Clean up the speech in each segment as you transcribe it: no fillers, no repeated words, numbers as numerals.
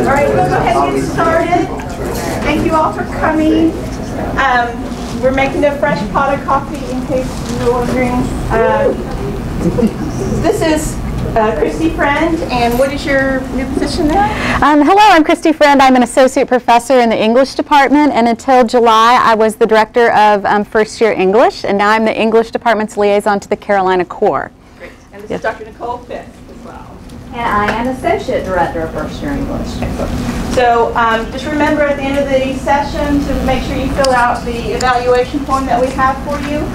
right, we'll go ahead and get started. Thank you all for coming. We're making a fresh pot of coffee in case you're wondering. This is Christy Friend, and what is your new position there? Hello, I'm Christy Friend. I'm an associate professor in the English department, and until July I was the director of first year English, and now I'm the English department's liaison to the Carolina Corps. Great. And this is Dr. Nicole Fisk as well. And I am associate director of first year English. So just remember at the end of the session to make sure you fill out the evaluation form that we have for you.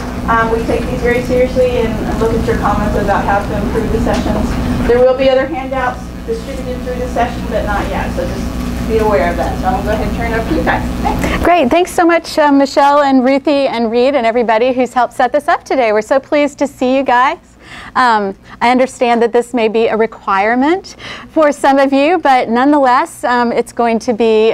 We take these very seriously and look at your comments about how to improve the sessions. There will be other handouts distributed through the session, but not yet, so just be aware of that. So I'm going to go ahead and turn it over to you guys. Thanks. Great. Thanks so much, Michelle and Ruthie and Reed and everybody who's helped set this up today. We're so pleased to see you guys. I understand that this may be a requirement for some of you, but nonetheless, it's going to be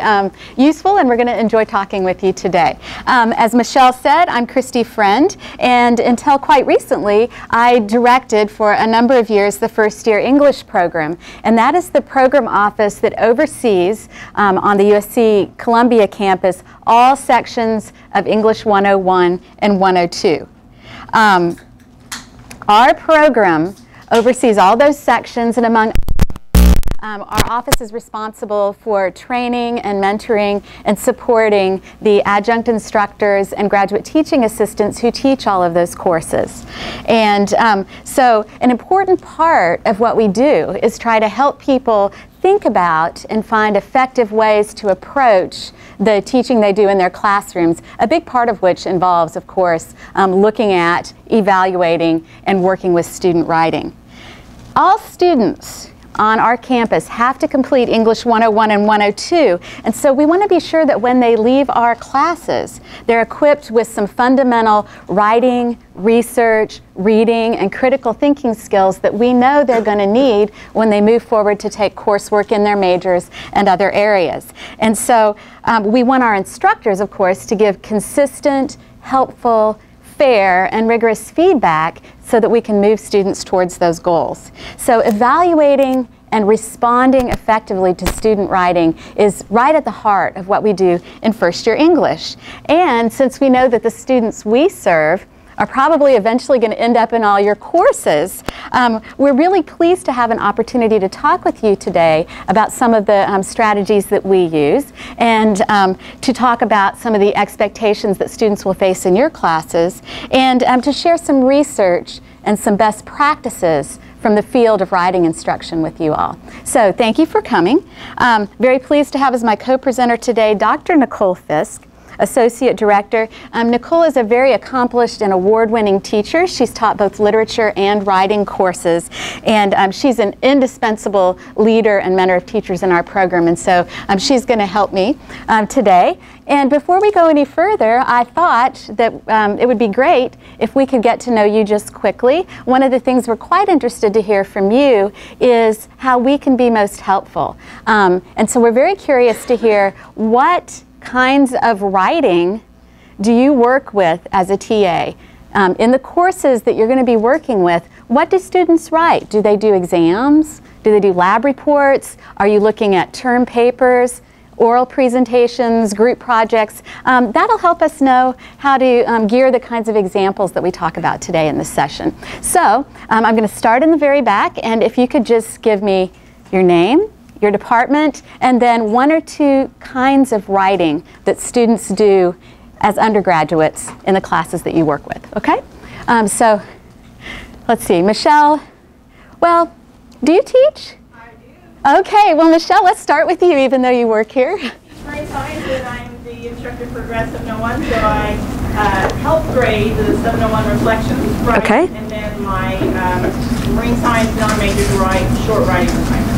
useful, and we're going to enjoy talking with you today. As Michelle said, I'm Christy Friend, and until quite recently, I directed for a number of years the first year English program, and that is the program office that oversees on the USC Columbia campus all sections of English 101 and 102. Our program oversees all those sections, and among our office is responsible for training and mentoring and supporting the adjunct instructors and graduate teaching assistants who teach all of those courses. And so an important part of what we do is try to help people think about and find effective ways to approach the teaching they do in their classrooms, a big part of which involves, of course, looking at, evaluating, and working with student writing. All students on our campus have to complete English 101 and 102, and so we want to be sure that when they leave our classes, they're equipped with some fundamental writing, research, reading, and critical thinking skills that we know they're going to need when they move forward to take coursework in their majors and other areas. And so we want our instructors, of course, to give consistent, helpful, fair, and rigorous feedback so that we can move students towards those goals. So evaluating and responding effectively to student writing is right at the heart of what we do in first year English. And since we know that the students we serve are probably eventually going to end up in all your courses, we're really pleased to have an opportunity to talk with you today about some of the strategies that we use, and to talk about some of the expectations that students will face in your classes, and to share some research and some best practices from the field of writing instruction with you all. So thank you for coming. Very pleased to have as my co-presenter today Dr. Nicole Fisk, Associate Director. Nicole is a very accomplished and award-winning teacher. She's taught both literature and writing courses, and she's an indispensable leader and mentor of teachers in our program, and so she's going to help me today. And before we go any further, I thought that it would be great if we could get to know you just quickly. One of the things we're quite interested to hear from you is how we can be most helpful. And so we're very curious to hear what kinds of writing do you work with as a TA? In the courses that you're going to be working with, what do students write? Do they do exams? Do they do lab reports? Are you looking at term papers, oral presentations, group projects? That'll help us know how to gear the kinds of examples that we talk about today in this session. So I'm going to start in the very back, and if you could just give me your name, your department, and then one or two kinds of writing that students do as undergraduates in the classes that you work with, okay? So let's see, Michelle, well, do you teach? I do. Okay, well, Michelle, let's start with you, even though you work here. Marine science, and I'm the instructor for grad 701, so I help grade the 701 reflections, right? Okay. And then my marine science non-majors write short writing assignments.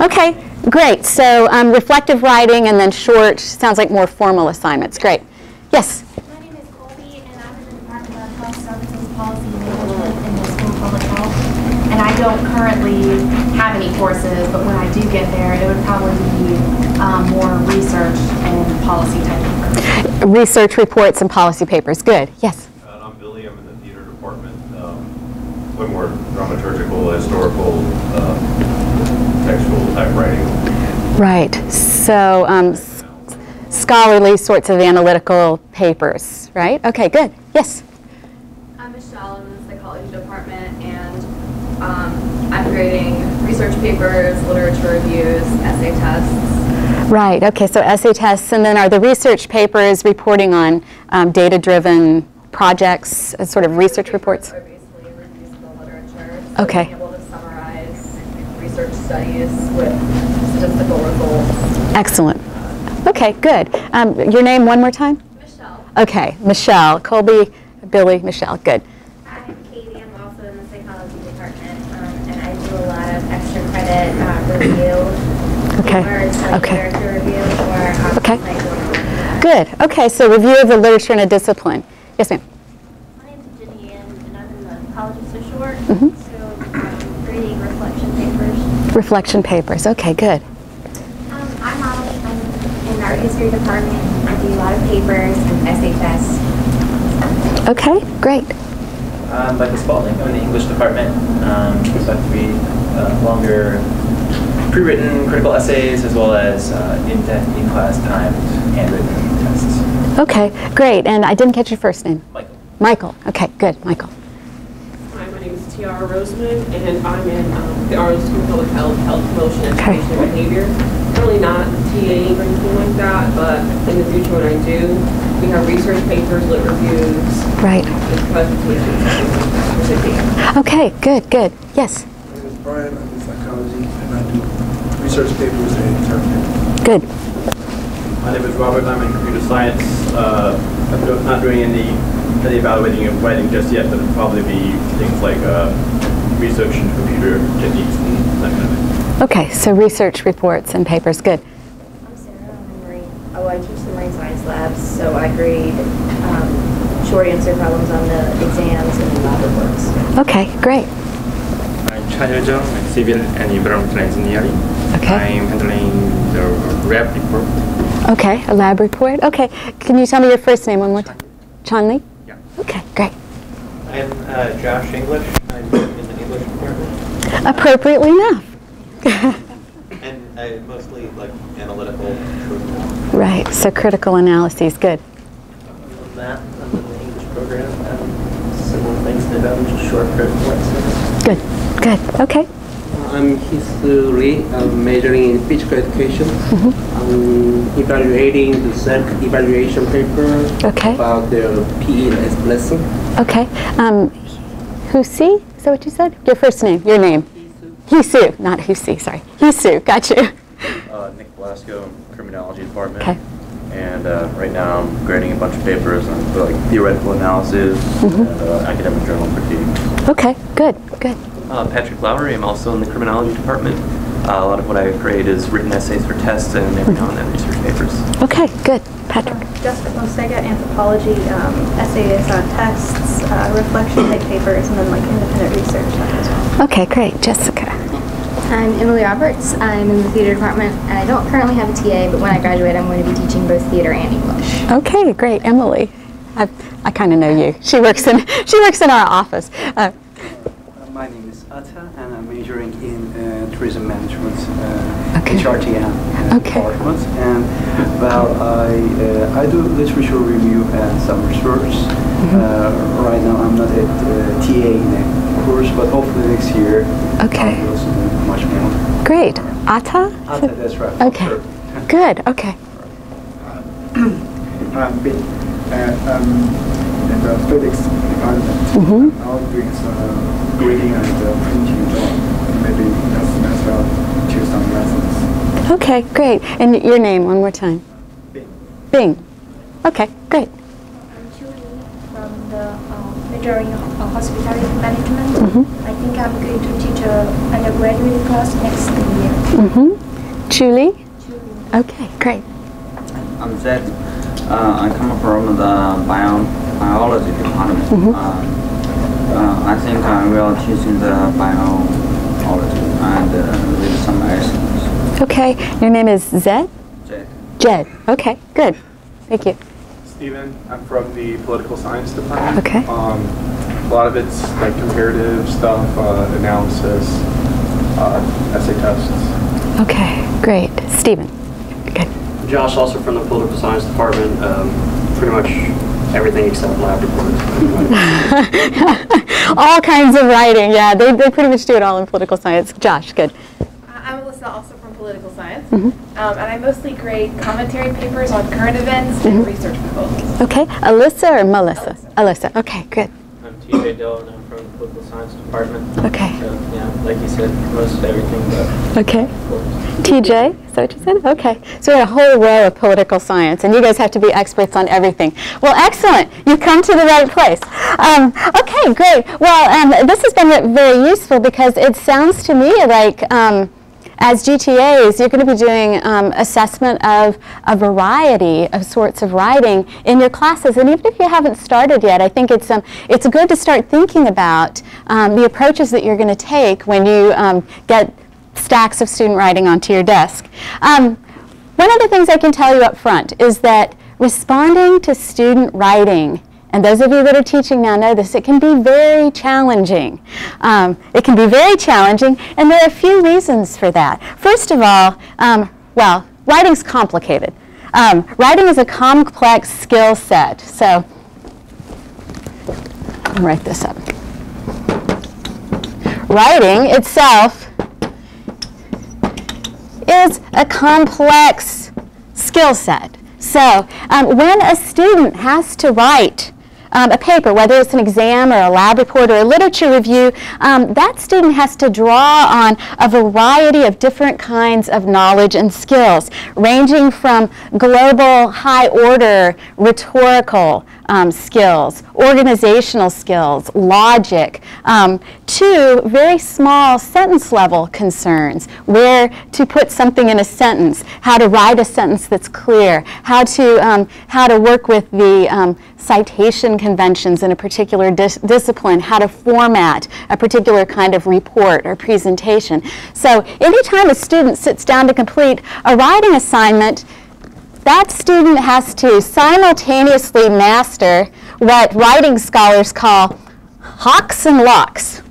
Okay, great. So reflective writing and then short, sounds like more formal assignments. Great. Yes? My name is Colby, and I'm in the Department of Health Services Policy Management in the School of Public Health. And I don't currently have any courses, but when I do get there, it would probably be more research and policy type of work. research reports and policy papers. Good. Yes? I'm Billy. I'm in the theater department. Way more dramaturgical, historical, textual type writing. Right. So scholarly sorts of analytical papers, right? Okay, good. Yes? I'm Michelle. I'm in the psychology department, and I'm grading research papers, literature reviews, essay tests. Right. Okay, so essay tests, and then are the research papers reporting on data-driven projects, sort of research reports? Are basically reviews of the literature. So Okay. being able to summarize research studies with statistical results. Excellent. Okay, good. Your name one more time? Michelle. Okay, Michelle. Colby, Billy, Michelle. Good. I'm Katie. I'm also in the psychology department, and I do a lot of extra credit review Okay. papers, like Okay. literature review, or Okay. like one-on-one. Good. Okay, so review of the literature in a discipline. Yes, ma'am. My name's Jenny Ann, and I'm in the College of Social Work, Mhm. so reading reflection papers. Reflection papers. Okay, good. I'm Molly. I'm in the art history department. I do a lot of papers and essay tests. Okay, great. I'm Michael Spalding. I'm in the English department. So I have to read longer pre-written critical essays as well as in-depth in-class timed handwritten tests. Okay, great. And I didn't catch your first name. Michael. Michael. Okay, good. Michael. Hi, my name is Tiara Roseman, and I'm in the Art School of Public Health, Health Promotion, Okay. Education, and Behavior. Currently not TAing or anything like that, but in the future when I do, we have research papers, lit reviews, Right. and presentations, and things like that with the team. Okay, good, good. Yes. My name is Brian. I'm in psychology, and I do research papers and term papers. Good. My name is Robert. I'm in computer science. I'm not doing any evaluating of writing just yet, but it'll probably be things like research and computer techniques and that kind of thing. Okay, so research reports and papers. Good. I'm Sarah. I'm in marine. Oh, I teach the marine science labs, so I grade short answer problems on the exams and lab reports. Okay, great. I'm Cha Hyo-jung, I'm civil and environmental engineering. Okay. I'm handling the lab report. Okay, a lab report. Okay, can you tell me your first name one more time? Chanli? Yeah. Okay, great. I'm Josh English. I'm in the English department. Appropriately enough. And I mostly like analytical. Right, so critical analyses. Good. Math, I'm in the English program. Similar things to them, just short critical essays. Good, good. Okay. I'm history, majoring in physical education. I'm evaluating the self-evaluation paper Okay. about the PE lesson. Okay. Husi? Is that what you said? Your first name, your name. Hisu, not Husi, sorry. Hisu, got you. Nick Velasco, criminology department. Okay. And right now I'm grading a bunch of papers on like theoretical analysis and academic journal critique. Okay, good, good. Patrick Lowry. I'm also in the criminology department. A lot of what I grade is written essays for tests and every now and then research papers. Okay, good. Patrick. Jessica Fonseca, anthropology, essays, tests, reflection type papers, and then like independent research stuff as well. Okay, great. Jessica. I'm Emily Roberts. I'm in the theater department, and I don't currently have a TA, but when I graduate, I'm going to be teaching both theater and English. Okay, great. Emily. I kind of know you. She works in our office. My name is Atta, and I'm majoring in tourism management, Okay. HRTM department. And well, I do literature review and some research. Right now, I'm not at TA in a course, but hopefully next year Okay. I'll also do much more. Great. Atta? Atta, that's right. Okay. Sure. Good. Okay. I'm Ben. I'm in the physics department. I'm now doing some grading and printing job. Maybe next semester I'll choose some lessons. Okay, great. And your name one more time. Bing. Bing. Okay, great. I'm Julie from the majoring in hospitality management. I think I'm going to teach an undergraduate class next year. Julie? Okay, great. I'm Zed. I come from the biology department. I think I will teach in the biology and with some essays. Okay, your name is Zed? Jed. Jed. Okay, good. Thank you. Steven. I'm from the political science department. Okay. A lot of it's like comparative stuff, analysis, essay tests. Okay, great. Steven. Good. Josh, also from the political science department. Pretty much everything except lab reports. All kinds of writing, yeah. They pretty much do it all in political science. Josh, good. I'm Alyssa, also from political science, Mm-hmm. and I mostly grade commentary papers on current events and research proposals. Okay, Alyssa or Melissa? Alyssa. Okay, good. I'm TJ Dillon. I'm from the political science department. Okay. So, yeah, like you said, most everything but. Okay. TJ, is that what you said? Okay. So we have a whole row of political science, and you guys have to be experts on everything. Well, excellent. You've come to the right place. Okay, great. Well, this has been very useful because it sounds to me like as GTAs, you're going to be doing assessment of a variety of sorts of writing in your classes. And even if you haven't started yet, I think it's good to start thinking about the approaches that you're going to take when you get stacks of student writing onto your desk. One of the things I can tell you up front is that responding to student writing, and those of you that are teaching now know this, it can be very challenging. It can be very challenging, and there are a few reasons for that. First of all, well, writing's complicated. Writing is a complex skill set. So, I'll write this up. Writing itself is a complex skill set. So, when a student has to write a paper, whether it's an exam or a lab report or a literature review, that student has to draw on a variety of different kinds of knowledge and skills, ranging from global high-order rhetorical skills, organizational skills, logic, to very small sentence-level concerns, where to put something in a sentence, how to write a sentence that's clear, how to work with the citation conventions in a particular discipline, how to format a particular kind of report or presentation. So anytime a student sits down to complete a writing assignment, that student has to simultaneously master what writing scholars call hawks and locks.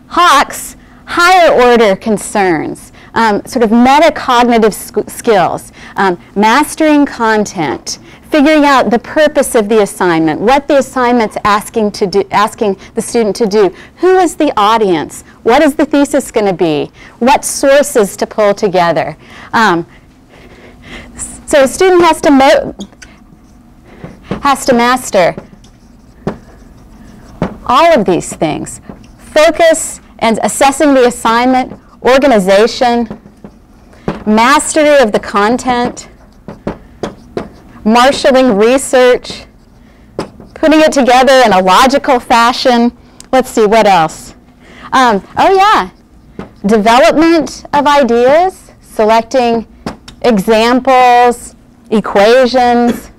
Hawks, higher order concerns, sort of metacognitive skills, mastering content, figuring out the purpose of the assignment, what the assignment's asking the student to do, who is the audience, what is the thesis going to be, what sources to pull together. So a student has to master all of these things. Focus and assessing the assignment, organization, mastery of the content, marshaling research, putting it together in a logical fashion. Let's see, what else? Oh yeah, development of ideas, selecting examples, equations.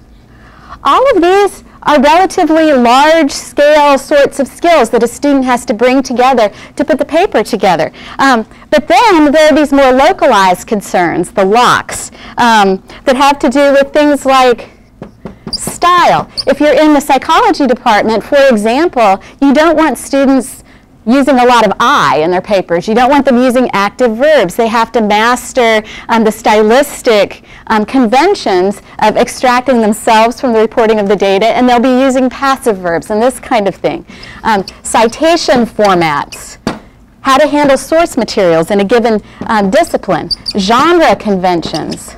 All of these are relatively large-scale sorts of skills that a student has to bring together to put the paper together. But then there are these more localized concerns, the locks, that have to do with things like style. If you're in the psychology department, for example, you don't want students using a lot of I in their papers. You don't want them using active verbs. They have to master the stylistic conventions of extracting themselves from the reporting of the data, and they'll be using passive verbs and this kind of thing. Citation formats, how to handle source materials in a given discipline, genre conventions.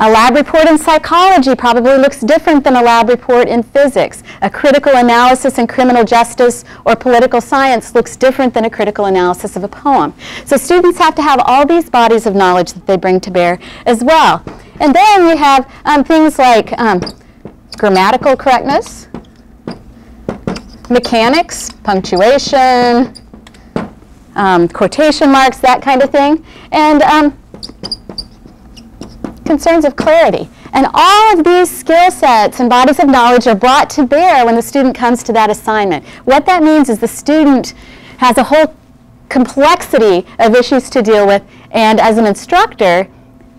A lab report in psychology probably looks different than a lab report in physics. A critical analysis in criminal justice or political science looks different than a critical analysis of a poem. So students have to have all these bodies of knowledge that they bring to bear as well. And then you have things like grammatical correctness, mechanics, punctuation, quotation marks, that kind of thing, and concerns of clarity. And all of these skill sets and bodies of knowledge are brought to bear when the student comes to that assignment. What that means is the student has a whole complexity of issues to deal with, and as an instructor,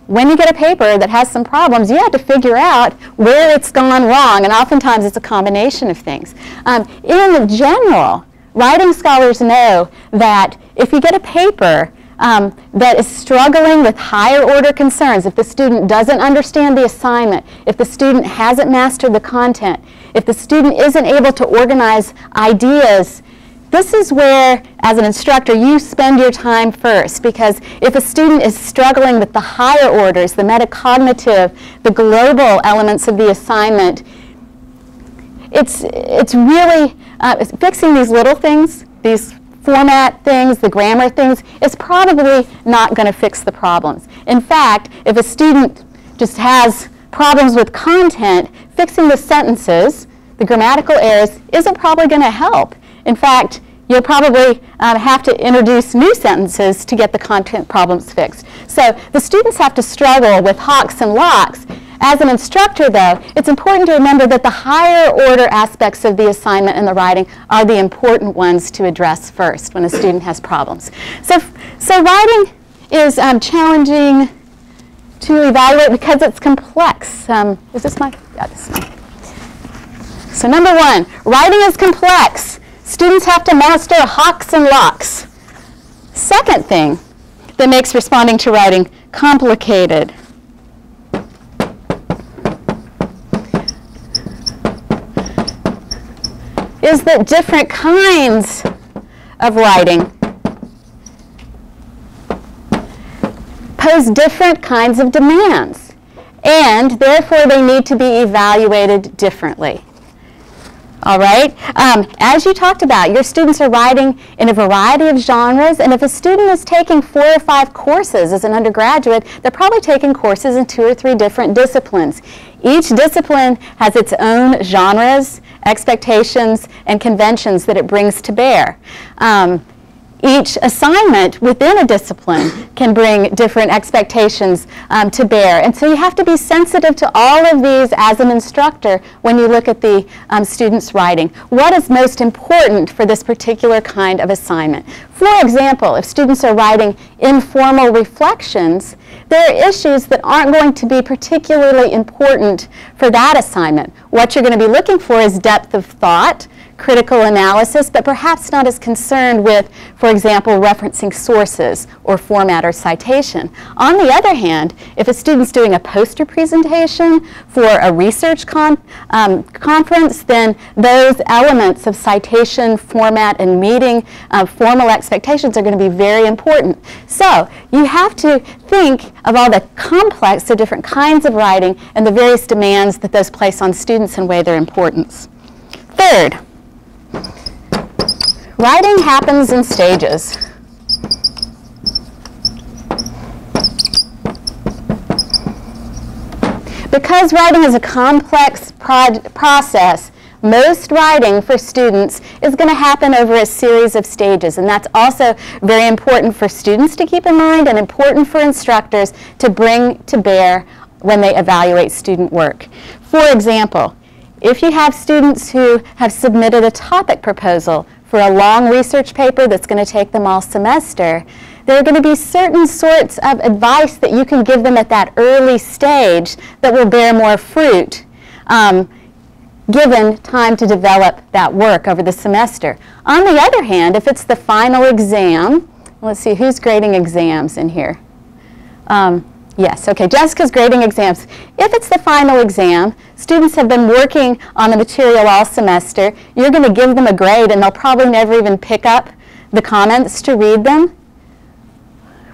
when you get a paper that has some problems, you have to figure out where it's gone wrong, and oftentimes it's a combination of things. In general, writing scholars know that if you get a paper that is struggling with higher order concerns, if the student doesn't understand the assignment, if the student hasn't mastered the content, if the student isn't able to organize ideas, this is where, as an instructor, you spend your time first, because if a student is struggling with the higher orders, the metacognitive, the global elements of the assignment, it's really fixing these little things, these format things, the grammar things, is probably not going to fix the problems. In fact, if a student just has problems with content, fixing the sentences, the grammatical errors, isn't probably going to help. In fact, you'll probably have to introduce new sentences to get the content problems fixed. So the students have to struggle with hawks and locks. As an instructor, though, it's important to remember that the higher order aspects of the assignment and the writing are the important ones to address first when a student has problems. So writing is challenging to evaluate because it's complex. Is this my? Yeah, this is mine. So number one, writing is complex. Students have to master hawks and locks. Second thing that makes responding to writing complicated is that different kinds of writing pose different kinds of demands, and therefore they need to be evaluated differently. All right? As you talked about, your students are writing in a variety of genres, and if a student is taking 4 or 5 courses as an undergraduate, they're probably taking courses in 2 or 3 different disciplines. Each discipline has its own genres, expectations, and conventions that it brings to bear. Each assignment within a discipline can bring different expectations to bear. And so you have to be sensitive to all of these as an instructor when you look at the student's writing. What is most important for this particular kind of assignment? For example, if students are writing informal reflections, there are issues that aren't going to be particularly important for that assignment. What you're going to be looking for is depth of thought, critical analysis, but perhaps not as concerned with, for example, referencing sources or format or citation. On the other hand, if a student's doing a poster presentation for a research conference, then those elements of citation, format, and meeting formal expectations are going to be very important. So you have to think of all the complex of different kinds of writing and the various demands that those place on students and weigh their importance. Third, writing happens in stages. Because writing is a complex process, most writing for students is going to happen over a series of stages, and that's also very important for students to keep in mind and important for instructors to bring to bear when they evaluate student work. For example, if you have students who have submitted a topic proposal for a long research paper that's going to take them all semester, there are going to be certain sorts of advice that you can give them at that early stage that will bear more fruit given time to develop that work over the semester. On the other hand, if it's the final exam, let's see, who's grading exams in here? Yes, okay, Jessica's grading exams. If it's the final exam, students have been working on the material all semester, you're going to give them a grade and they'll probably never even pick up the comments to read them.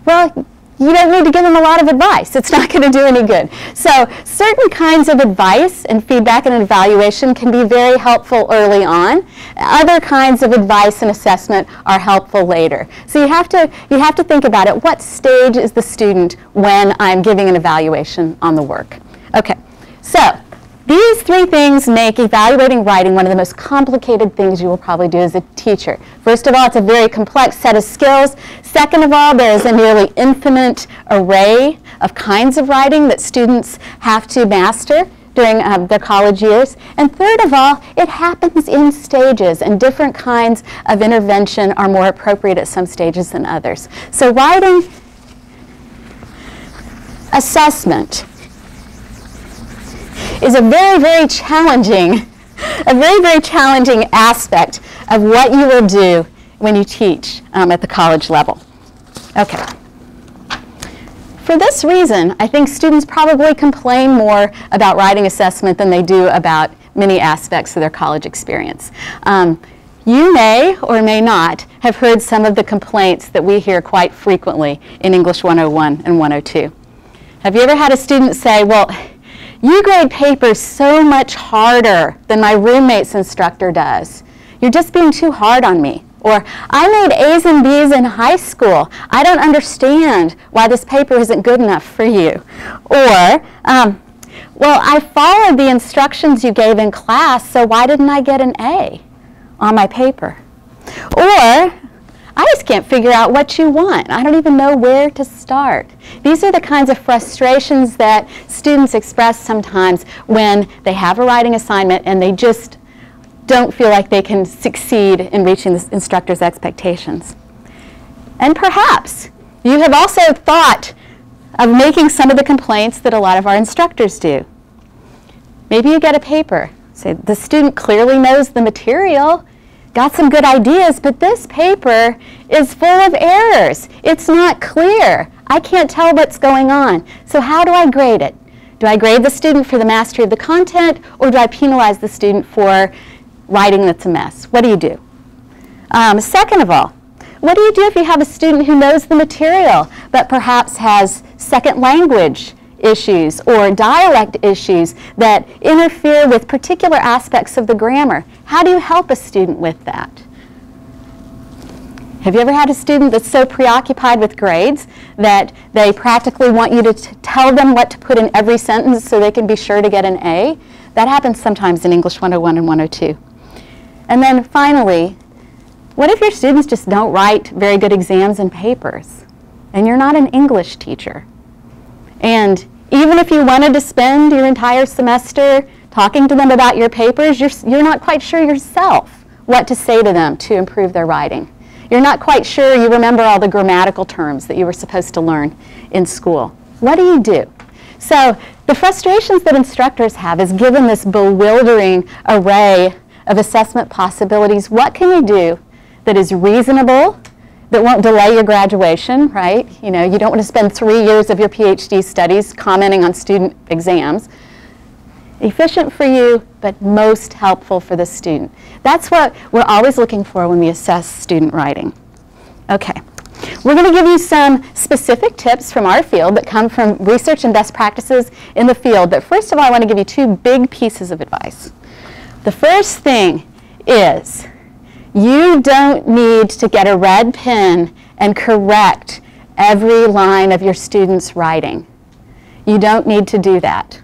Well, you don't need to give them a lot of advice. It's not going to do any good. So certain kinds of advice and feedback and evaluation can be very helpful early on. Other kinds of advice and assessment are helpful later. So you have to think about it. What stage is the student when I'm giving an evaluation on the work? Okay, so these 3 things make evaluating writing one of the most complicated things you will probably do as a teacher. First of all, it's a very complex set of skills. Second of all, there is a nearly infinite array of kinds of writing that students have to master during their college years. And third of all, it happens in stages, and different kinds of intervention are more appropriate at some stages than others. So writing assessment is a very, very challenging aspect of what you will do when you teach at the college level. Okay. For this reason, I think students probably complain more about writing assessment than they do about many aspects of their college experience. You may or may not have heard some of the complaints that we hear quite frequently in English 101 and 102. Have you ever had a student say, well, you grade papers so much harder than my roommate's instructor does. You're just being too hard on me. Or, I made A's and B's in high school. I don't understand why this paper isn't good enough for you. Or, well, I followed the instructions you gave in class, so why didn't I get an A on my paper? Or, I just can't figure out what you want. I don't even know where to start. These are the kinds of frustrations that students express sometimes when they have a writing assignment and they just don't feel like they can succeed in reaching the instructor's expectations. And perhaps you have also thought of making some of the complaints that a lot of our instructors do. Maybe you get a paper. Say, the student clearly knows the material, got some good ideas, but this paper is full of errors. It's not clear. I can't tell what's going on. So how do I grade it? Do I grade the student for the mastery of the content, or do I penalize the student for writing that's a mess? What do you do? Second of all, what do you do if you have a student who knows the material but perhaps has second language issues or dialect issues that interfere with particular aspects of the grammar? How do you help a student with that? Have you ever had a student that's so preoccupied with grades that they practically want you to tell them what to put in every sentence so they can be sure to get an A? That happens sometimes in English 101 and 102. And then finally, what if your students just don't write very good exams and papers, and you're not an English teacher? And even if you wanted to spend your entire semester talking to them about your papers, you're not quite sure yourself what to say to them to improve their writing. You're not quite sure you remember all the grammatical terms that you were supposed to learn in school. What do you do? So the frustrations that instructors have is, given this bewildering array of assessment possibilities, what can you do that is reasonable, that won't delay your graduation, right? You know, you don't want to spend 3 years of your PhD studies commenting on student exams. Efficient for you, but most helpful for the student. That's what we're always looking for when we assess student writing. Okay, we're going to give you some specific tips from our field that come from research and best practices in the field. But first of all, I want to give you 2 big pieces of advice. The first thing is, you don't need to get a red pen and correct every line of your student's writing. You don't need to do that.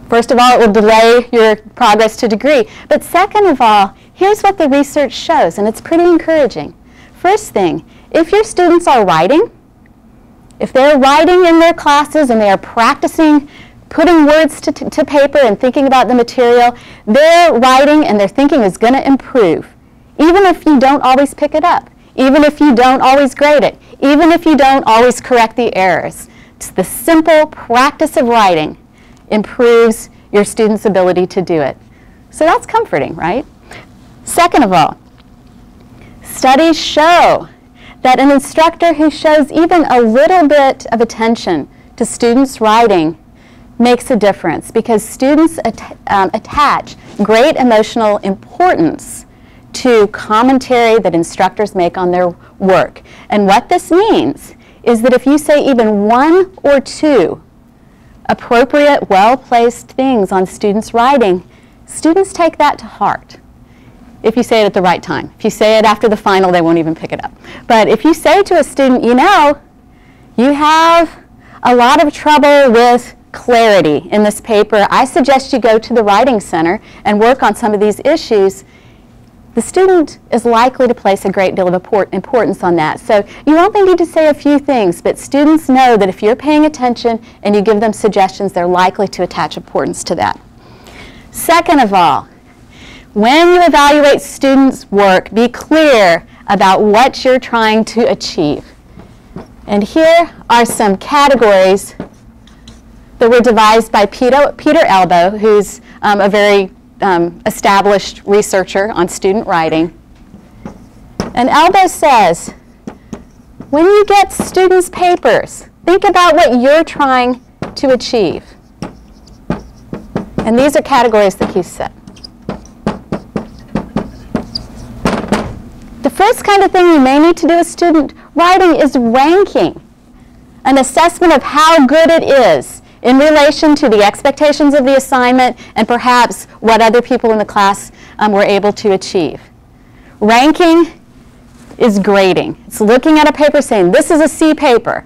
First of all, it will delay your progress to a degree. But second of all, here's what the research shows, and it's pretty encouraging. First thing, if your students are writing, if they're writing in their classes and they are practicing putting words to paper and thinking about the material, their writing and their thinking is going to improve, even if you don't always pick it up, even if you don't always grade it, even if you don't always correct the errors. It's the simple practice of writing improves your student's ability to do it. So that's comforting, right? Second of all, studies show that an instructor who shows even a little bit of attention to students' writing makes a difference, because students attach great emotional importance to commentary that instructors make on their work. And what this means is that if you say even 1 or 2 appropriate, well-placed things on students' writing, students take that to heart. If you say it at the right time. If you say it after the final, they won't even pick it up. But if you say to a student, you know, you have a lot of trouble with clarity in this paper, I suggest you go to the Writing Center and work on some of these issues, the student is likely to place a great deal of importance on that. So you only need to say a few things, but students know that if you're paying attention and you give them suggestions, they're likely to attach importance to that. Second of all, when you evaluate students' work, be clear about what you're trying to achieve. And here are some categories that were devised by Peter Elbow, who's a very established researcher on student writing. And Elbow says, when you get students' papers, think about what you're trying to achieve. And these are categories that he set. The first kind of thing you may need to do with student writing is ranking, an assessment of how good it is in relation to the expectations of the assignment and perhaps what other people in the class were able to achieve. Ranking is grading. It's looking at a paper saying, this is a C paper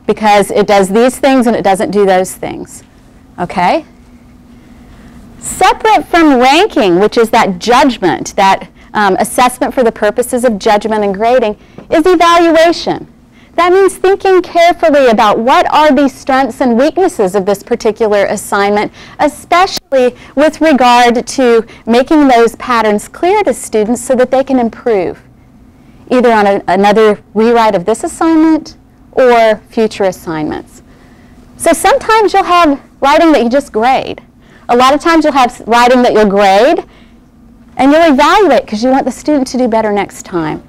because it does these things and it doesn't do those things. Okay? Separate from ranking, which is that judgment, that assessment for the purposes of judgment and grading, is evaluation. That means thinking carefully about what are the strengths and weaknesses of this particular assignment, especially with regard to making those patterns clear to students so that they can improve, either on another rewrite of this assignment or future assignments. So sometimes you'll have writing that you just grade. A lot of times you'll have writing that you'll grade and you'll evaluate because you want the student to do better next time.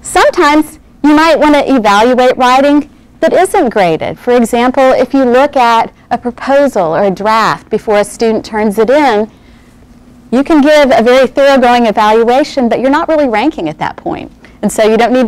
Sometimes you might want to evaluate writing that isn't graded. For example, if you look at a proposal or a draft before a student turns it in, you can give a very thoroughgoing evaluation, but you're not really ranking at that point. And so you don't need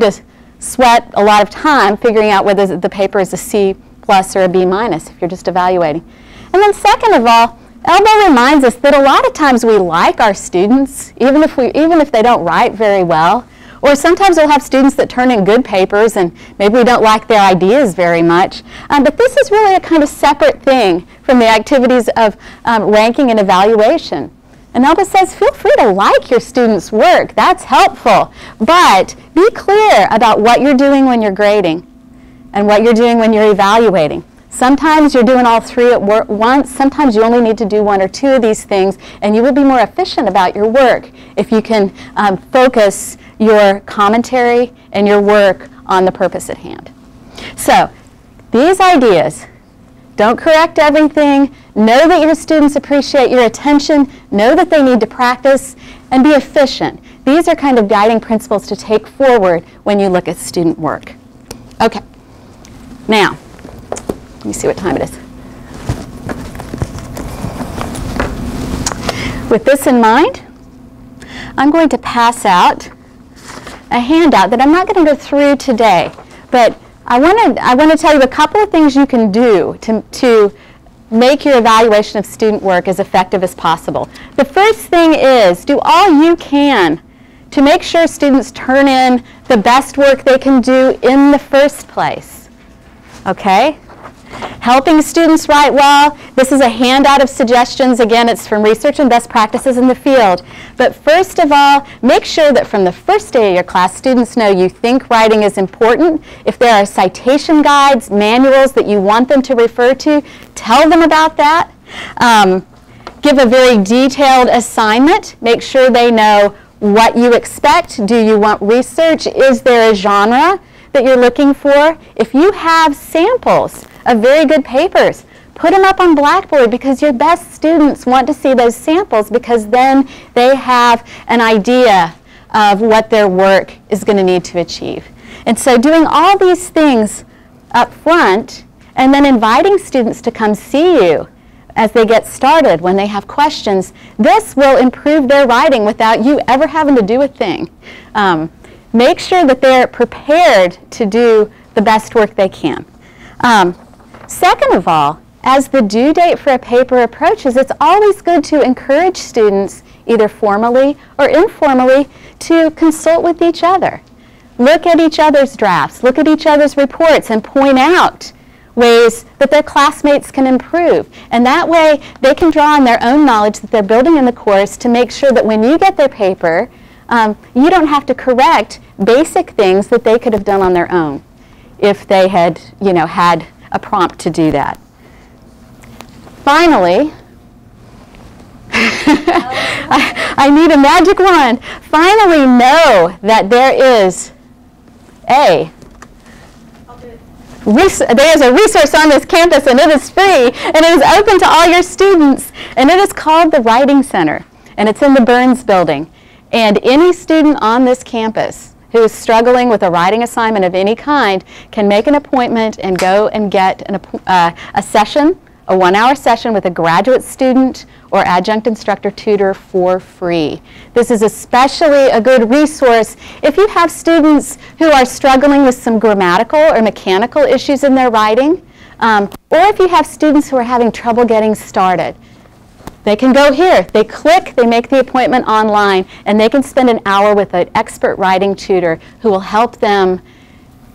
to sweat a lot of time figuring out whether the paper is a C+ or a B- if you're just evaluating. And then second of all, Elbow reminds us that a lot of times we like our students, even if they don't write very well. Or sometimes we'll have students that turn in good papers and maybe we don't like their ideas very much. But this is really a kind of separate thing from the activities of ranking and evaluation. And Elbow says, feel free to like your students' work. That's helpful. But be clear about what you're doing when you're grading and what you're doing when you're evaluating. Sometimes you're doing all three at once. Sometimes you only need to do one or two of these things, and you will be more efficient about your work if you can focus your commentary and your work on the purpose at hand. So these ideas, don't correct everything, know that your students appreciate your attention, know that they need to practice, and be efficient. These are kind of guiding principles to take forward when you look at student work. Okay, now, let me see what time it is. With this in mind, I'm going to pass out a handout that I'm not going to go through today, but I want to tell you a couple of things you can do to make your evaluation of student work as effective as possible. The first thing is do all you can to make sure students turn in the best work they can do in the first place. Okay? Helping students write well. This is a handout of suggestions. Again, it's from research and best practices in the field. But first of all, make sure that from the first day of your class, students know you think writing is important. If there are citation guides, manuals that you want them to refer to, tell them about that. Give a very detailed assignment. Make sure they know what you expect. Do you want research? Is there a genre that you're looking for? If you have samples of very good papers, put them up on Blackboard because your best students want to see those samples because then they have an idea of what their work is going to need to achieve. And so doing all these things up front and then inviting students to come see you as they get started when they have questions, this will improve their writing without you ever having to do a thing. Make sure that they're prepared to do the best work they can. Second of all, as the due date for a paper approaches, it's always good to encourage students, either formally or informally, to consult with each other. Look at each other's drafts, look at each other's reports, and point out ways that their classmates can improve. And that way, they can draw on their own knowledge that they're building in the course to make sure that when you get their paper, you don't have to correct basic things that they could have done on their own if they had, had a prompt to do that. Finally, I need a magic wand. Finally, know that there is a there is a resource on this campus, and it is free, and it is open to all your students, and it is called the Writing Center, and it's in the Burns Building. And any student on this campus who is struggling with a writing assignment of any kind can make an appointment and go and get a session, a 1-hour session with a graduate student or adjunct instructor tutor for free. This is especially a good resource if you have students who are struggling with some grammatical or mechanical issues in their writing, or if you have students who are having trouble getting started. They can go here, they click, they make the appointment online, and they can spend an hour with an expert writing tutor who will help them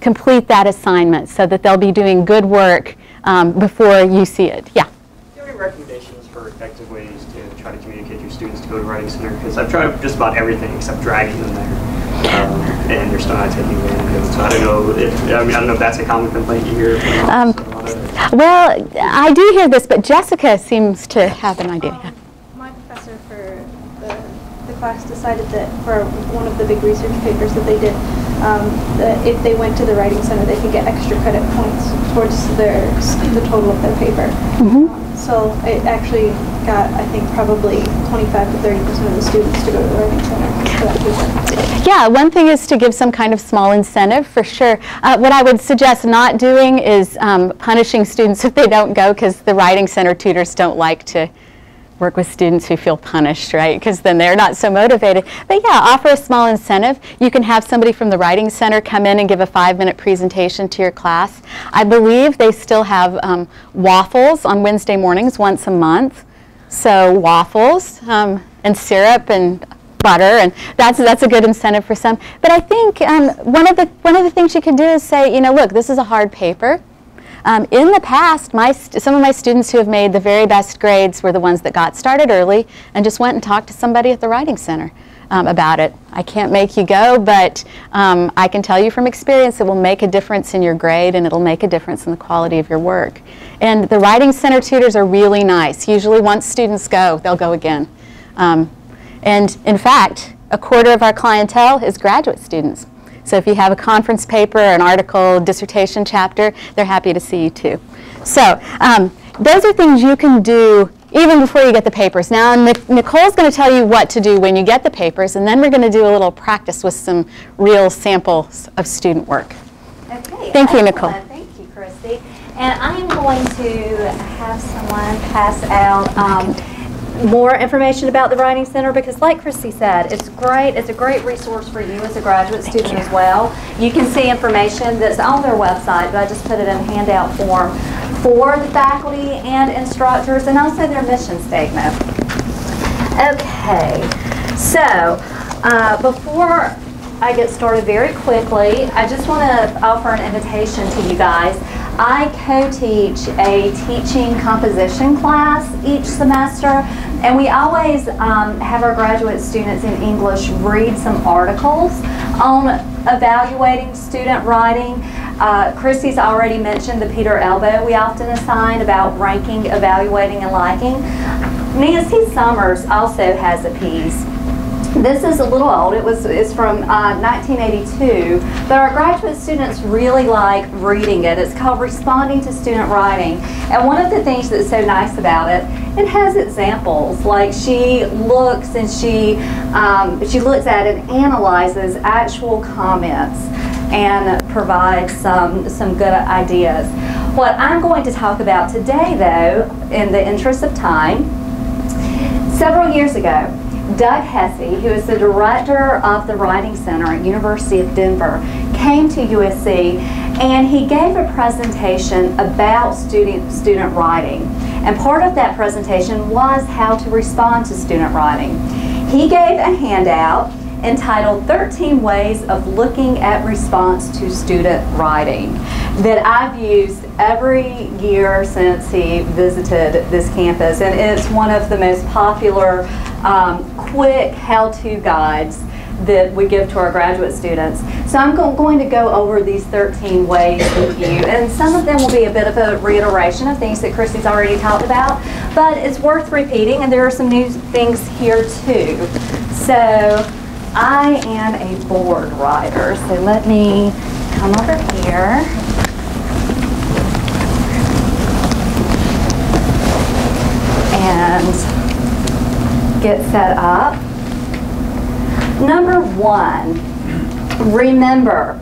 complete that assignment so that they'll be doing good work before you see it. Yeah? Do you have any recommendations for effective ways to try to communicate to your students to go to Writing Center? Because I've tried just about everything except dragging them there, and they're still not taking advantage of it. So I don't know if I don't know if that's a common complaint you hear from well, I do hear this, but Jessica seems to have an idea. My professor for the class decided that for one of the big research papers that they did, that if they went to the Writing Center, they could get extra credit points towards the total of their paper. So it actually got, I think, probably 25 to 30% of the students to go to the Writing Center for that paper. Yeah, one thing is to give some kind of small incentive, for sure. What I would suggest not doing is punishing students if they don't go, because the Writing Center tutors don't like to work with students who feel punished, right? Because then they're not so motivated. But yeah, offer a small incentive. You can have somebody from the Writing Center come in and give a 5-minute presentation to your class. I believe they still have waffles on Wednesday mornings once a month. So waffles and syrup and butter, and that's a good incentive for some. But I think one of the things you can do is say, you know, look, this is a hard paper. In the past, some of my students who have made the very best grades were the ones that got started early and just went and talked to somebody at the Writing Center about it. I can't make you go, but I can tell you from experience it will make a difference in your grade, and it'll make a difference in the quality of your work. And the Writing Center tutors are really nice. Usually once students go, they'll go again. And in fact, a quarter of our clientele is graduate students. So if you have a conference paper, an article, dissertation chapter, they're happy to see you too. So those are things you can do even before you get the papers. Now Nicole's going to tell you what to do when you get the papers, and then we're going to do a little practice with some real samples of student work. Okay. Thank you, Nicole. Thank you, Christy. And I'm going to have someone pass out more information about the Writing Center, because like Christy said, it's great. It's a great resource for you as a graduate student as well. You can see information that's on their website, but I just put it in handout form for the faculty and instructors, and also their mission statement. Okay, so before I get started very quickly, I just want to offer an invitation to you guys. I co-teach a teaching composition class each semester, and we always have our graduate students in English read some articles on evaluating student writing. Christy's already mentioned the Peter Elbow we often assign about ranking, evaluating, and liking. Nancy Summers also has a piece. This is a little old. It's from 1982, but our graduate students really like reading it. It's called Responding to Student Writing, and one of the things that's so nice about it, it has examples. Like she looks and she looks at and analyzes actual comments and provides some good ideas. What I'm going to talk about today, though, in the interest of time, several years ago, Doug Hesse, who is the director of the Writing Center at University of Denver, came to USC and he gave a presentation about student writing. And part of that presentation was how to respond to student writing. He gave a handout entitled 13 Ways of Looking at Response to Student Writing that I've used every year since he visited this campus, and it's one of the most popular quick how-to guides that we give to our graduate students. So I'm going to go over these 13 ways with you, and some of them will be a bit of a reiteration of things that Christy's already talked about, but it's worth repeating, and there are some new things here too. So I am a board writer, so let me come over here. get set up. Number 1, remember,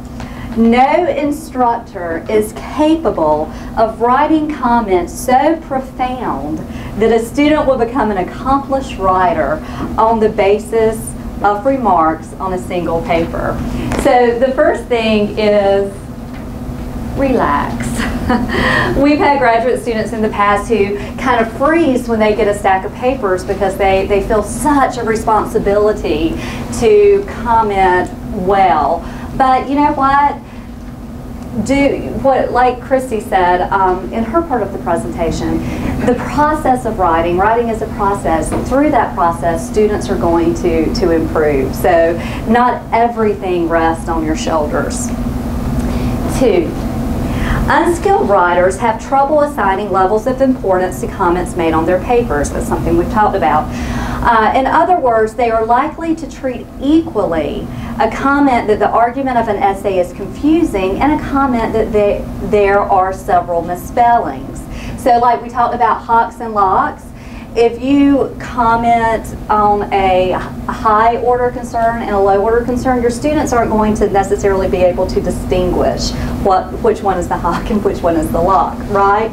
no instructor is capable of writing comments so profound that a student will become an accomplished writer on the basis of remarks on a single paper. So the first thing is relax. We've had graduate students in the past who kind of freeze when they get a stack of papers because they feel such a responsibility to comment well. But you know what? Like Christy said in her part of the presentation, the process of writing is a process. Through that process, students are going to improve. So not everything rests on your shoulders. 2, unskilled writers have trouble assigning levels of importance to comments made on their papers. That's something we've talked about. In other words, they are likely to treat equally a comment that the argument of an essay is confusing and a comment that there are several misspellings. So like we talked about hawks and locks, if you comment on a high order concern and a low order concern, your students aren't going to necessarily be able to distinguish which one is the hawk and which one is the lock, right?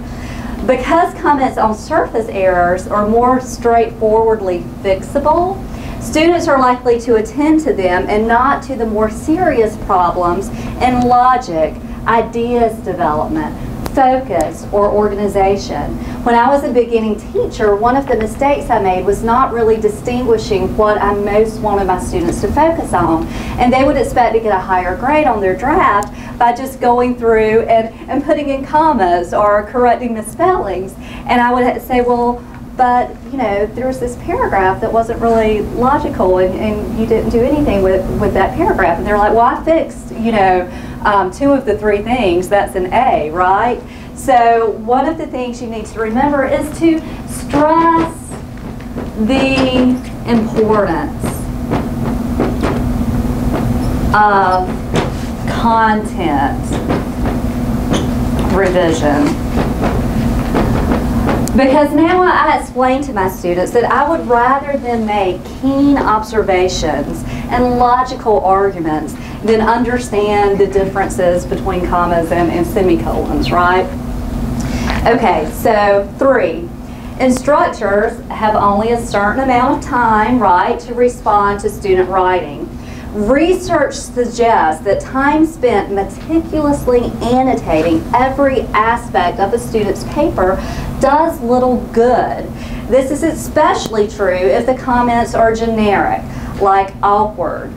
Because comments on surface errors are more straightforwardly fixable, students are likely to attend to them and not to the more serious problems in logic, ideas development, focus, or organization. When I was a beginning teacher, one of the mistakes I made was not really distinguishing what I most wanted my students to focus on. And they would expect to get a higher grade on their draft by just going through and putting in commas or correcting misspellings. And I would say, well, but you know, there was this paragraph that wasn't really logical and you didn't do anything with that paragraph. And they're like, well, I fixed, you know, 2 of the 3 things, that's an A, right? So one of the things you need to remember is to stress the importance of content revision. Because now I explain to my students that I would rather them make keen observations and logical arguments than understand the differences between commas and semicolons, right? Okay, so 3. Instructors have only a certain amount of time, right, to respond to student writing. Research suggests that time spent meticulously annotating every aspect of a student's paper does little good. This is especially true if the comments are generic, like awkward,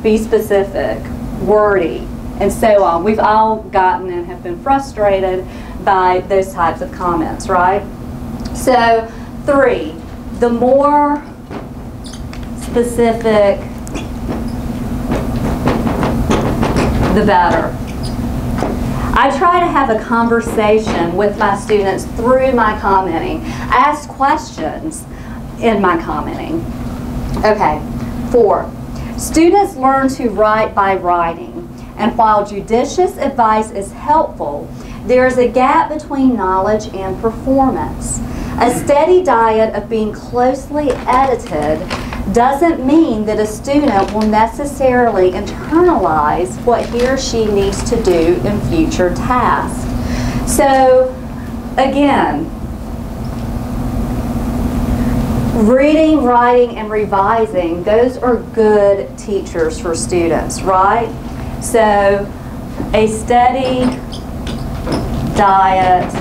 be specific, wordy, and so on. We've all gotten and have been frustrated by those types of comments, right? So 3, the more specific, the better. I try to have a conversation with my students through my commenting. Ask questions in my commenting. Okay, 4. Students learn to write by writing, and while judicious advice is helpful, there is a gap between knowledge and performance. A steady diet of being closely edited doesn't mean that a student will necessarily internalize what he or she needs to do in future tasks. So, again, reading, writing, and revising, those are good teachers for students, right? So, a steady diet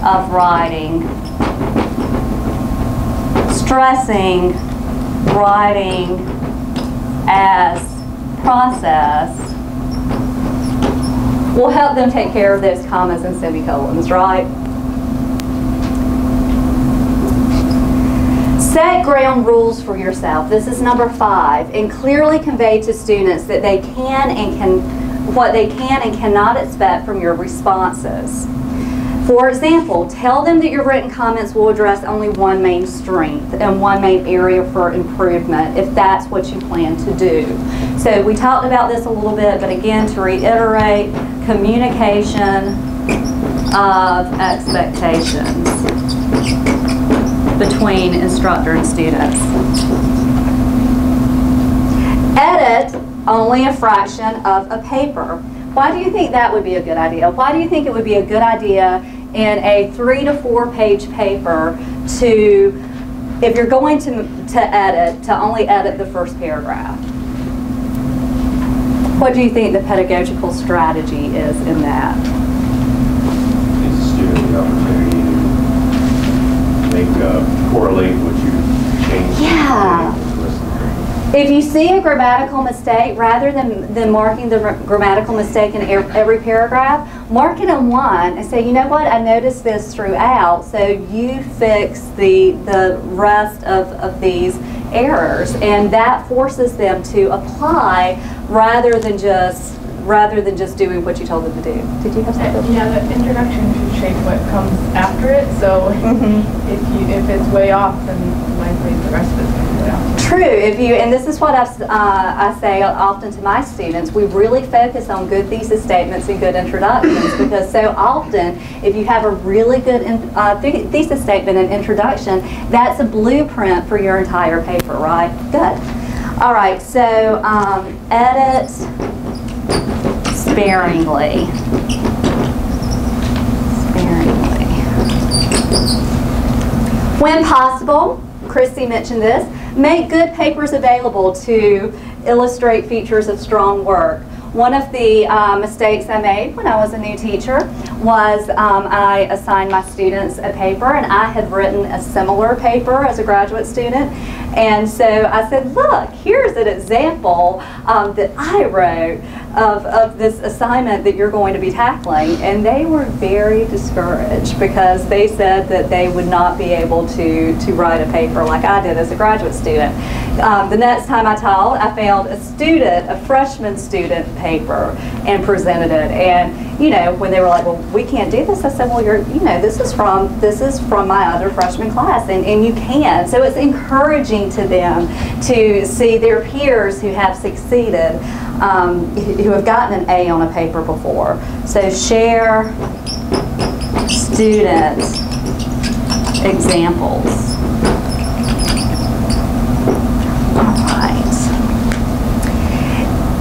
of writing, stressing writing as process will help them take care of those commas and semicolons, right? Set ground rules for yourself. This is number 5, and clearly convey to students that they what they can and cannot expect from your responses. For example, tell them that your written comments will address only one main strength and one main area for improvement if that's what you plan to do. So we talked about this a little bit, but again, to reiterate, communication of expectations between instructor and students. Edit only a fraction of a paper. Why do you think that would be a good idea? Why do you think it would be a good idea in a 3 to 4 page paper to, if you're going to edit, to only edit the first paragraph? What do you think the pedagogical strategy is in that? Gives the student the opportunity to make correlate what you changed. Yeah. If you see a grammatical mistake, rather than marking the grammatical mistake in every paragraph, mark it in one and say, you know what, I noticed this throughout, so you fix the rest of these errors, and that forces them to apply rather than just doing what you told them to do. Did you have something? Yeah, the introduction should shape what comes after it. So if it's way off, then likely the rest of it's going to be way off. True. And this is what I say often to my students, we really focus on good thesis statements and good introductions, because so often if you have a really good thesis statement and introduction, that's a blueprint for your entire paper, right? Good. All right, so edit sparingly. When possible, Christy mentioned this, make good papers available to illustrate features of strong work. One of the mistakes I made when I was a new teacher was I assigned my students a paper, and I had written a similar paper as a graduate student. And so I said, look, here's an example that I wrote of this assignment that you're going to be tackling. And they were very discouraged because they said that they would not be able to write a paper like I did as a graduate student. The next time I taught, I found a freshman student paper and presented it. And you know, when they were like, well, we can't do this, I said, well, this is from my other freshman class, and you can. So it's encouraging to them to see their peers who have succeeded, who have gotten an A on a paper before. So share student examples.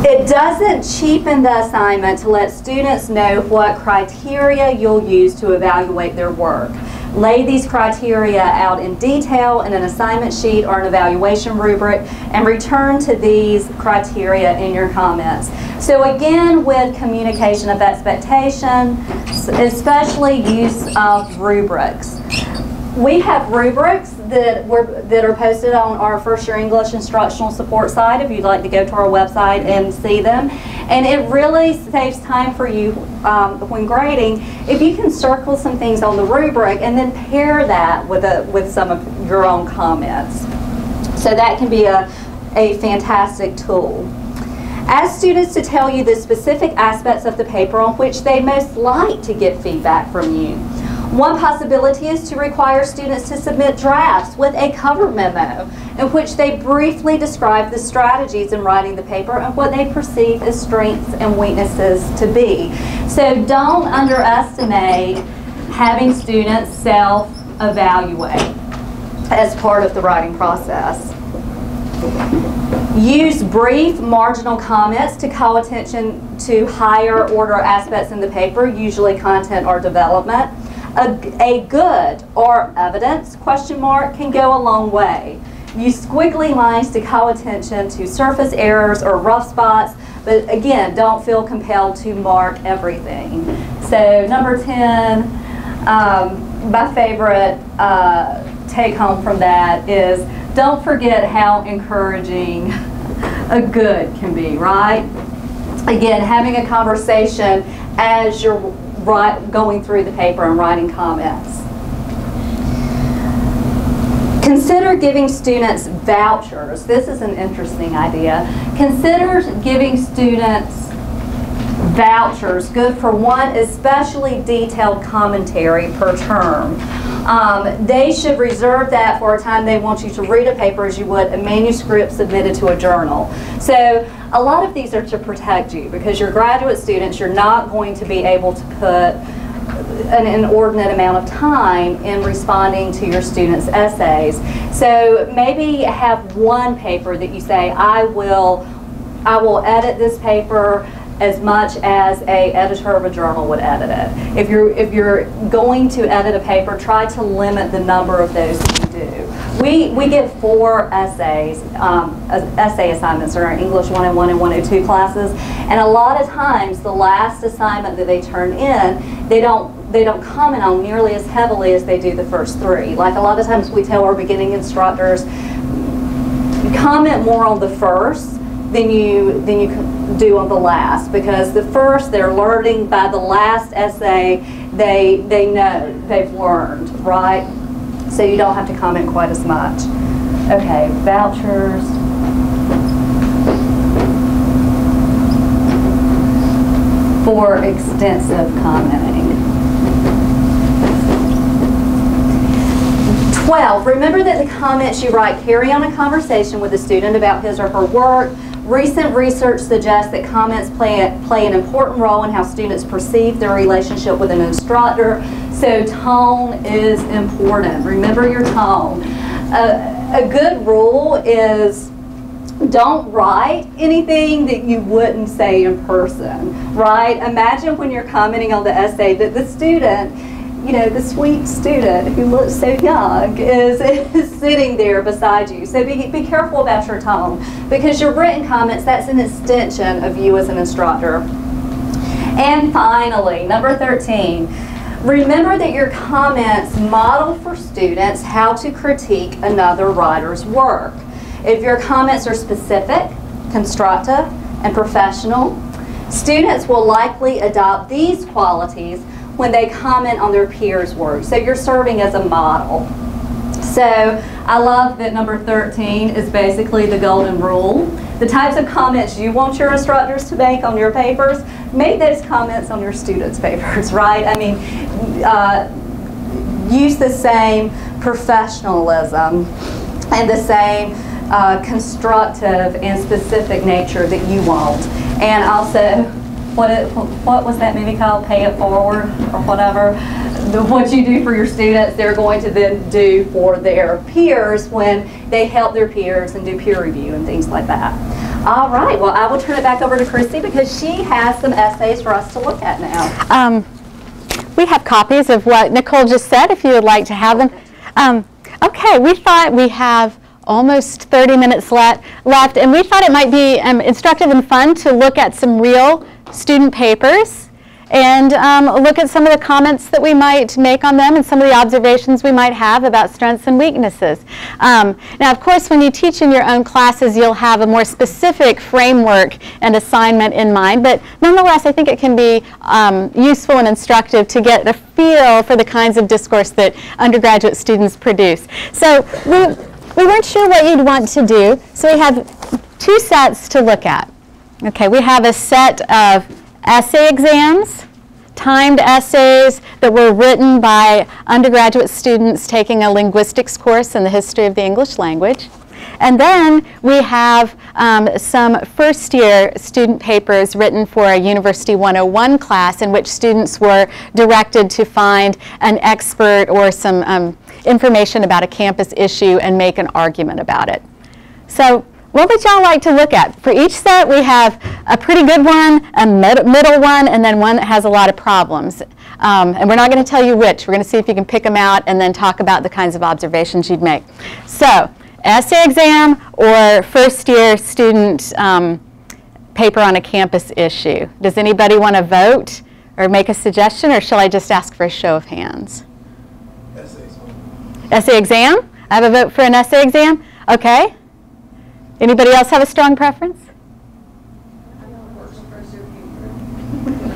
It doesn't cheapen the assignment to let students know what criteria you'll use to evaluate their work. Lay these criteria out in detail in an assignment sheet or an evaluation rubric, and return to these criteria in your comments. So again, with communication of expectation, especially use of rubrics. We have rubrics that are posted on our First Year English instructional support site if you'd like to go to our website and see them. And it really saves time for you when grading if you can circle some things on the rubric and then pair that with some of your own comments. So that can be a fantastic tool. Ask students to tell you the specific aspects of the paper on which they most like to get feedback from you. One possibility is to require students to submit drafts with a cover memo in which they briefly describe the strategies in writing the paper and what they perceive as strengths and weaknesses to be. So don't underestimate having students self-evaluate as part of the writing process. Use brief marginal comments to call attention to higher order aspects in the paper, usually content or development. A good or evidence question mark can go a long way. Use squiggly lines to call attention to surface errors or rough spots, but again, don't feel compelled to mark everything. So number 10, my favorite take home from that is don't forget how encouraging a good can be, right? Again, having a conversation as you're going through the paper and writing comments. Consider giving students vouchers. This is an interesting idea. Consider giving students vouchers, good for one especially detailed commentary per term. They should reserve that for a time they want you to read a paper as you would a manuscript submitted to a journal. So a lot of these are to protect you because you're graduate students, you're not going to be able to put an inordinate amount of time in responding to your students' essays. So maybe have one paper that you say, I will edit this paper as much as a editor of a journal would edit it. If you're going to edit a paper, try to limit the number of those that you do. We get 4 essays, essay assignments in our English 101 and 102 classes, and a lot of times the last assignment that they turn in, they don't comment on nearly as heavily as they do the first 3. Like a lot of times we tell our beginning instructors, comment more on the first than you do on the last, because the first they're learning, by the last essay they know, they've learned, right? So you don't have to comment quite as much. Okay, vouchers. For extensive commenting. 12, remember that the comments you write carry on a conversation with the student about his or her work. Recent research suggests that comments play an important role in how students perceive their relationship with an instructor. So tone is important. Remember your tone. A good rule is don't write anything that you wouldn't say in person, right? Imagine when you're commenting on the essay that the student, you know, the sweet student who looks so young is sitting there beside you. So be careful about your tone, because your written comments, that's an extension of you as an instructor. And finally, number 13, remember that your comments model for students how to critique another writer's work. If your comments are specific, constructive, and professional, students will likely adopt these qualities when they comment on their peers' work. So you're serving as a model. So I love that number 13 is basically the golden rule. The types of comments you want your instructors to make on your papers, make those comments on your students' papers, right? I mean, use the same professionalism and the same constructive and specific nature that you want. And also, what was that movie called? Pay It Forward or whatever. What you do for your students, they're going to then do for their peers when they help their peers and do peer review and things like that. All right, well, I will turn it back over to Christy because she has some essays for us to look at now. We have copies of what Nicole just said if you would like to have them. Okay, we thought we have almost 30 minutes left, and we thought it might be instructive and fun to look at some real student papers and look at some of the comments that we might make on them and some of the observations we might have about strengths and weaknesses. Now, of course, when you teach in your own classes, you'll have a more specific framework and assignment in mind, but nonetheless, I think it can be useful and instructive to get a feel for the kinds of discourse that undergraduate students produce. So we weren't sure what you'd want to do, so we have 2 sets to look at. Okay, we have a set of essay exams, timed essays that were written by undergraduate students taking a linguistics course in the history of the English language. And then we have some first-year student papers written for a University 101 class in which students were directed to find an expert or some information about a campus issue and make an argument about it. So what would y'all like to look at? For each set, we have a pretty good one, a middle one, and then one that has a lot of problems. And we're not going to tell you which. We're going to see if you can pick them out and then talk about the kinds of observations you'd make. So, essay exam or first-year student paper on a campus issue. Does anybody want to vote or make a suggestion, or shall I just ask for a show of hands? Essay exam? I have a vote for an essay exam. Okay. Anybody else have a strong preference?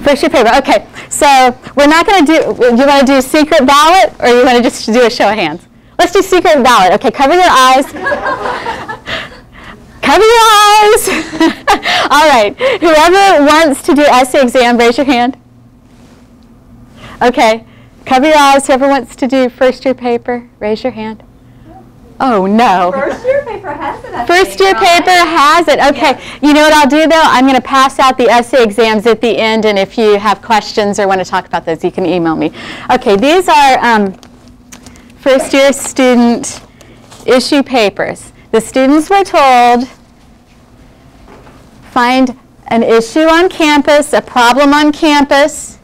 First year paper. Okay. So we're not going to do, you want to do secret ballot or you want to just do a show of hands? Let's do secret ballot. Okay, cover your eyes. Cover your eyes. All right. Whoever wants to do essay exam, raise your hand. Okay. Cover your eyes. Whoever wants to do first year paper, raise your hand. Oh, no. First year paper. paper has it, I First think, year right? paper has it. Okay. You know what I'll do, though? I'm going to pass out the essay exams at the end, and if you have questions or want to talk about those, you can email me. Okay, these are first year student issue papers. The students were told, find an issue on campus, a problem on campus,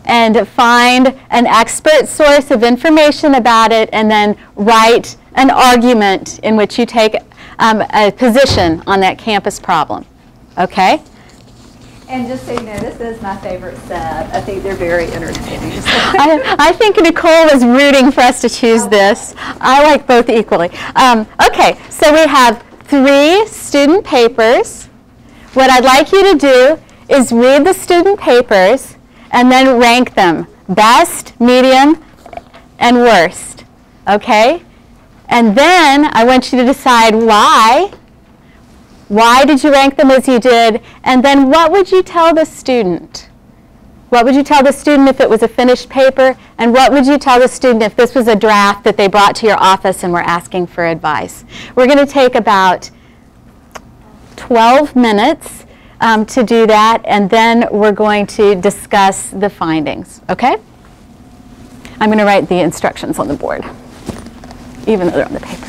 and find an expert source of information about it, and then write an argument in which you take a position on that campus problem. Okay? And just so you know, this is my favorite set. I think they're very entertaining. I think Nicole was rooting for us to choose this. I like both equally. Okay, so we have 3 student papers. What I'd like you to do is read the student papers and then rank them, best, medium, and worst, okay? And then I want you to decide why. Why did you rank them as you did? And then what would you tell the student? What would you tell the student if it was a finished paper? And what would you tell the student if this was a draft that they brought to your office and were asking for advice? We're going to take about 12 minutes to do that, and then we're going to discuss the findings, okay? I'm going to write the instructions on the board, even though they're on the paper.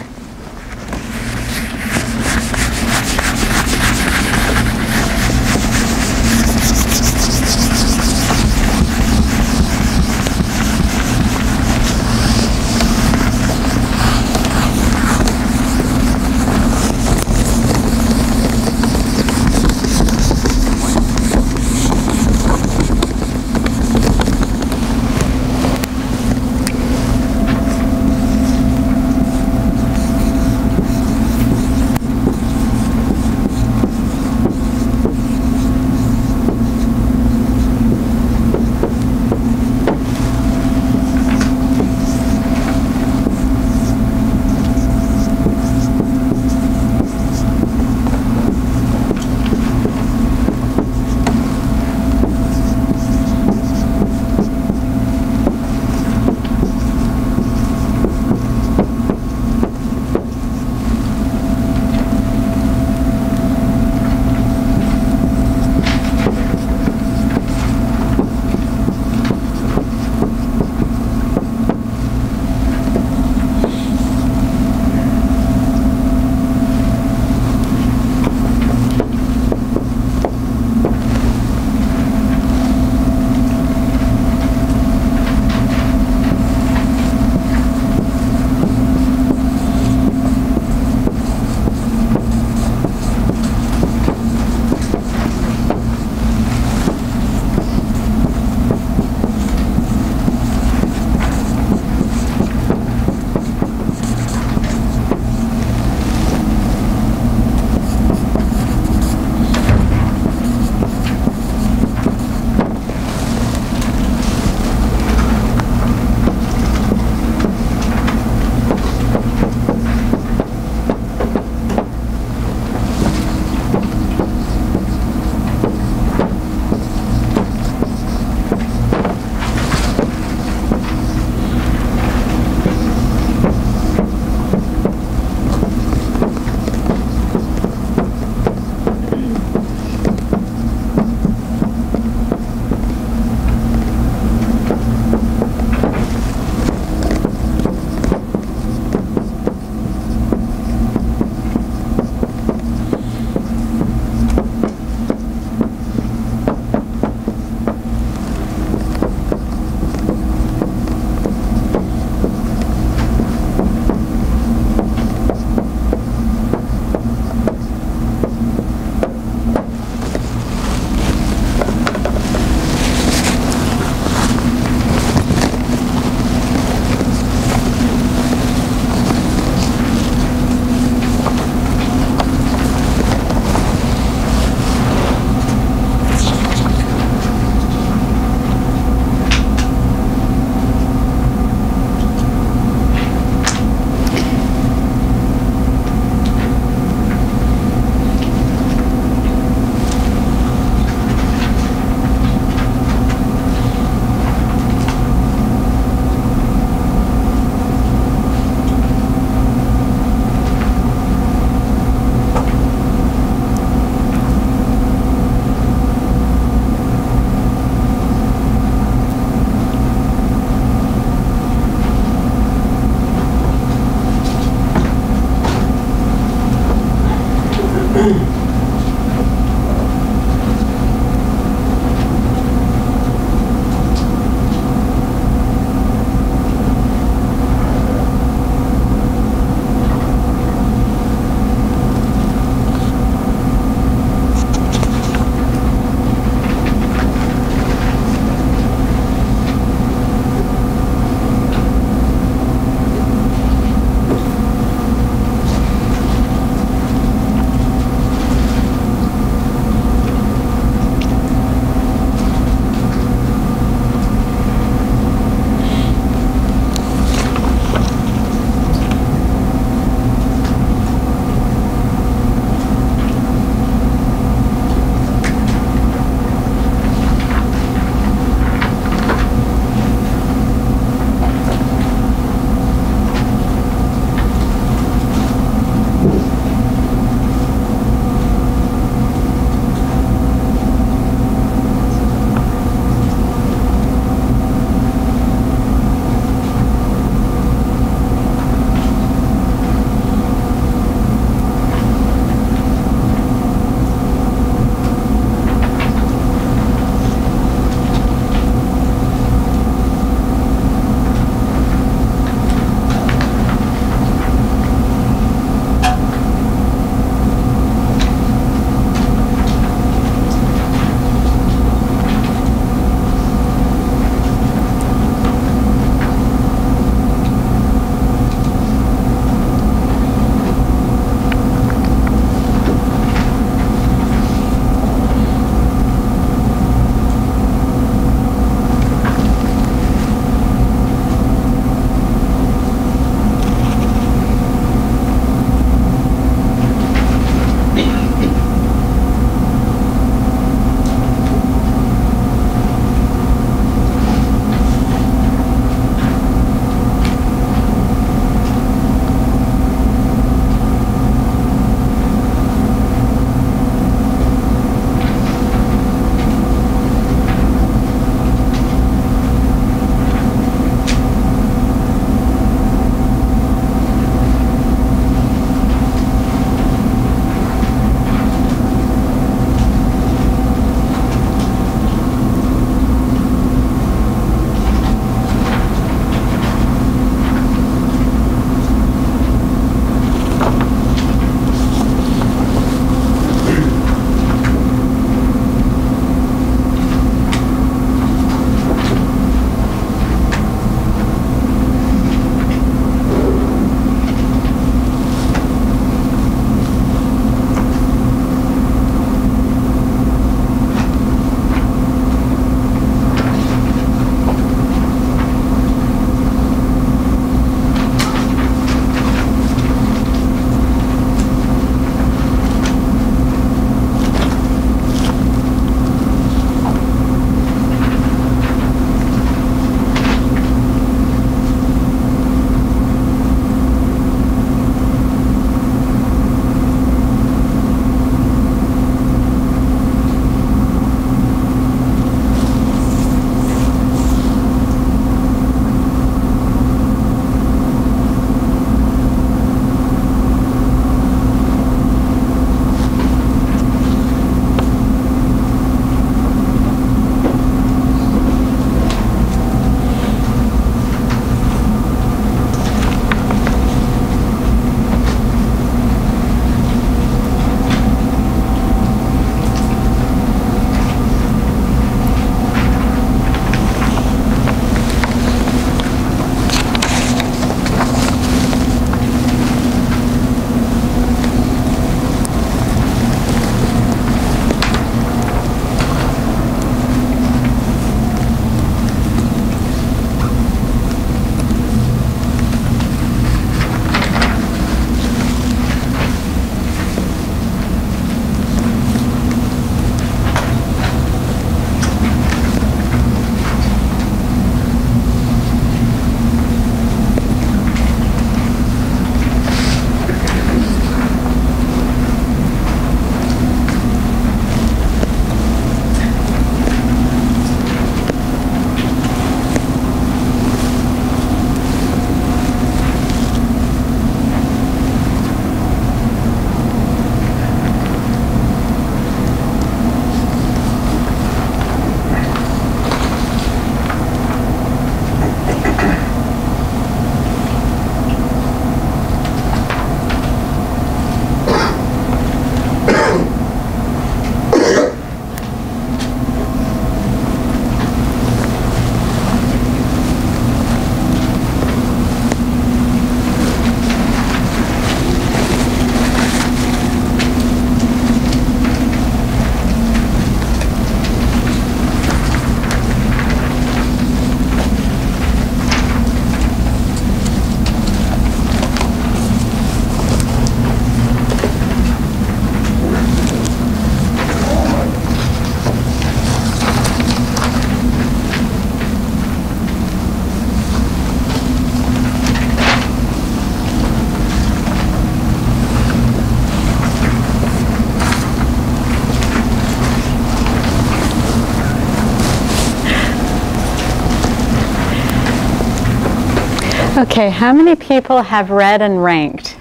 Okay, how many people have read and ranked?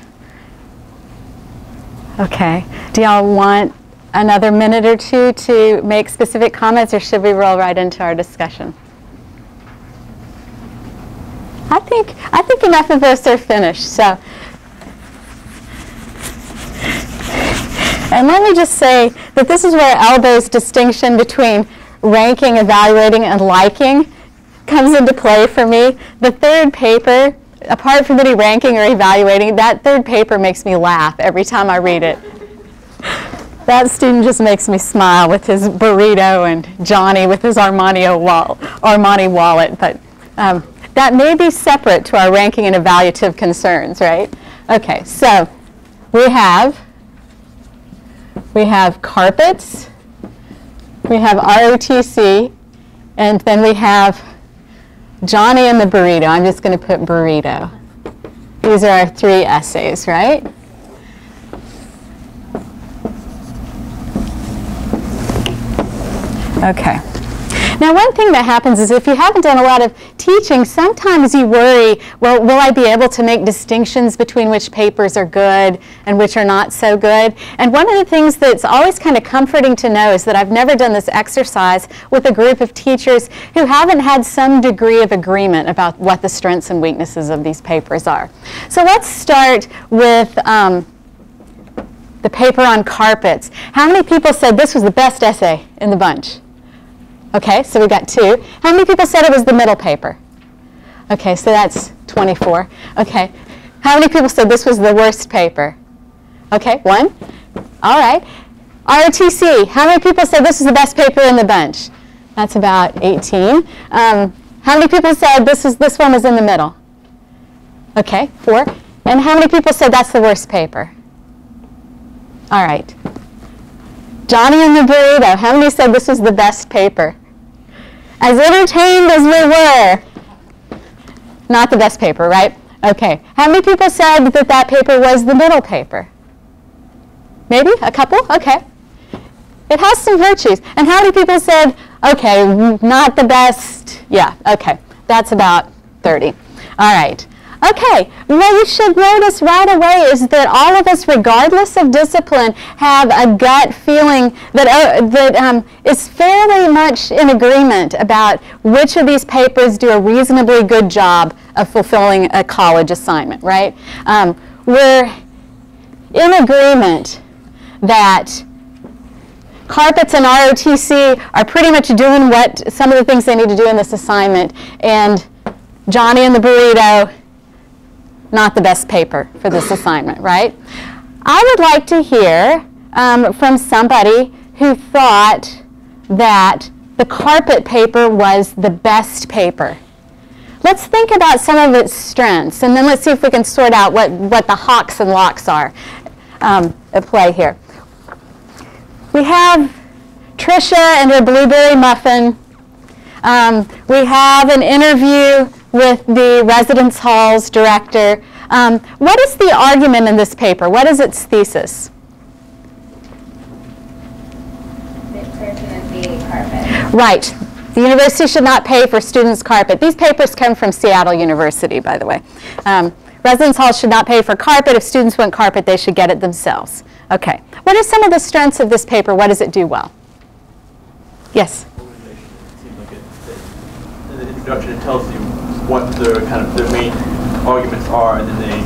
Okay, do y'all want another minute or two to make specific comments, or should we roll right into our discussion? I think enough of us are finished. So, and let me just say that this is where Elbo's distinction between ranking, evaluating, and liking comes into play for me. The third paper, apart from any ranking or evaluating, that third paper makes me laugh every time I read it. That student just makes me smile with his burrito and Johnny with his Armani wallet. But that may be separate to our ranking and evaluative concerns, right? Okay, so we have carpets, we have ROTC, and then we have Johnny and the burrito. I'm just going to put burrito. These are our 3 essays, right? Okay. Now, one thing that happens is if you haven't done a lot of teaching, sometimes you worry, well, will I be able to make distinctions between which papers are good and which are not so good? And one of the things that's always kind of comforting to know is that I've never done this exercise with a group of teachers who haven't had some degree of agreement about what the strengths and weaknesses of these papers are. So let's start with the paper on carpets. How many people said this was the best essay in the bunch? Okay, so we got 2. How many people said it was the middle paper? Okay, so that's 24. Okay, how many people said this was the worst paper? Okay, 1. All right. ROTC, how many people said this was the best paper in the bunch? That's about 18. How many people said this one was in the middle? Okay, 4. And how many people said that's the worst paper? All right. Johnny and the burrito, how many said this was the best paper? As entertained as we were, not the best paper, right? Okay. How many people said that that paper was the middle paper? Maybe? A couple? Okay. It has some virtues. And how many people said, okay, not the best? Yeah, okay. That's about 30. All right. Okay, what you should notice right away is that all of us, regardless of discipline, have a gut feeling that is fairly much in agreement about which of these papers do a reasonably good job of fulfilling a college assignment, right? We're in agreement that carpets and ROTC are pretty much doing what some of the things they need to do in this assignment, and Johnny and the burrito, not the best paper for this assignment, right? I would like to hear from somebody who thought that the carpet paper was the best paper. Let's think about some of its strengths, and then let's see if we can sort out what the hawks and locks are at play here. We have Trisha and her blueberry muffin. We have an interview with the residence hall's director. What is the argument in this paper? What is its thesis? This person is the carpet. Right. The university should not pay for students' carpet. These papers come from Seattle University, by the way. Residence halls should not pay for carpet. If students want carpet, they should get it themselves. Okay. What are some of the strengths of this paper? What does it do well? Yes? In the introduction, it tells you what their main arguments are, and then they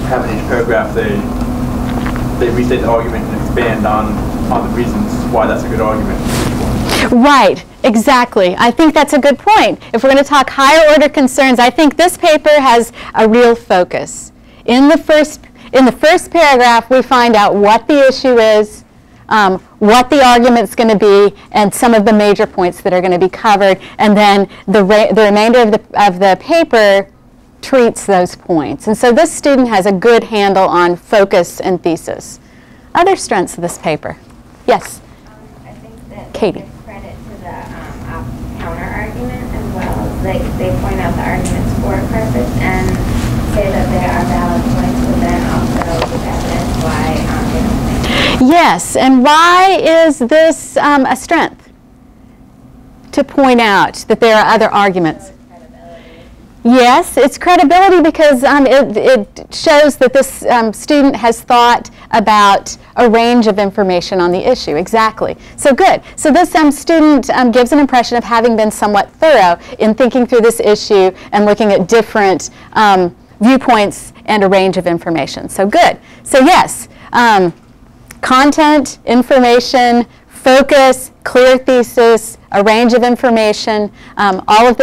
have in each paragraph they restate the argument and expand on the reasons why that's a good argument. Right, exactly. I think that's a good point. If we're going to talk higher order concerns, I think this paper has a real focus. In the first paragraph, we find out what the issue is, what the argument's going to be, and some of the major points that are going to be covered, and then the remainder of the paper treats those points. And so this student has a good handle on focus and thesis. Other strengths of this paper? Yes? I think that Katie. they give credit to the counter argument as well. They point out the arguments for carpets and say that they are valid points, but then also give evidence why they don't think so. Yes, and why is this a strength? To point out that there are other arguments. Yes, it's credibility because it shows that this student has thought about a range of information on the issue. Exactly. So good. So this student gives an impression of having been somewhat thorough in thinking through this issue and looking at different viewpoints and a range of information. So good. So yes, content, information, focus, clear thesis, a range of information, all of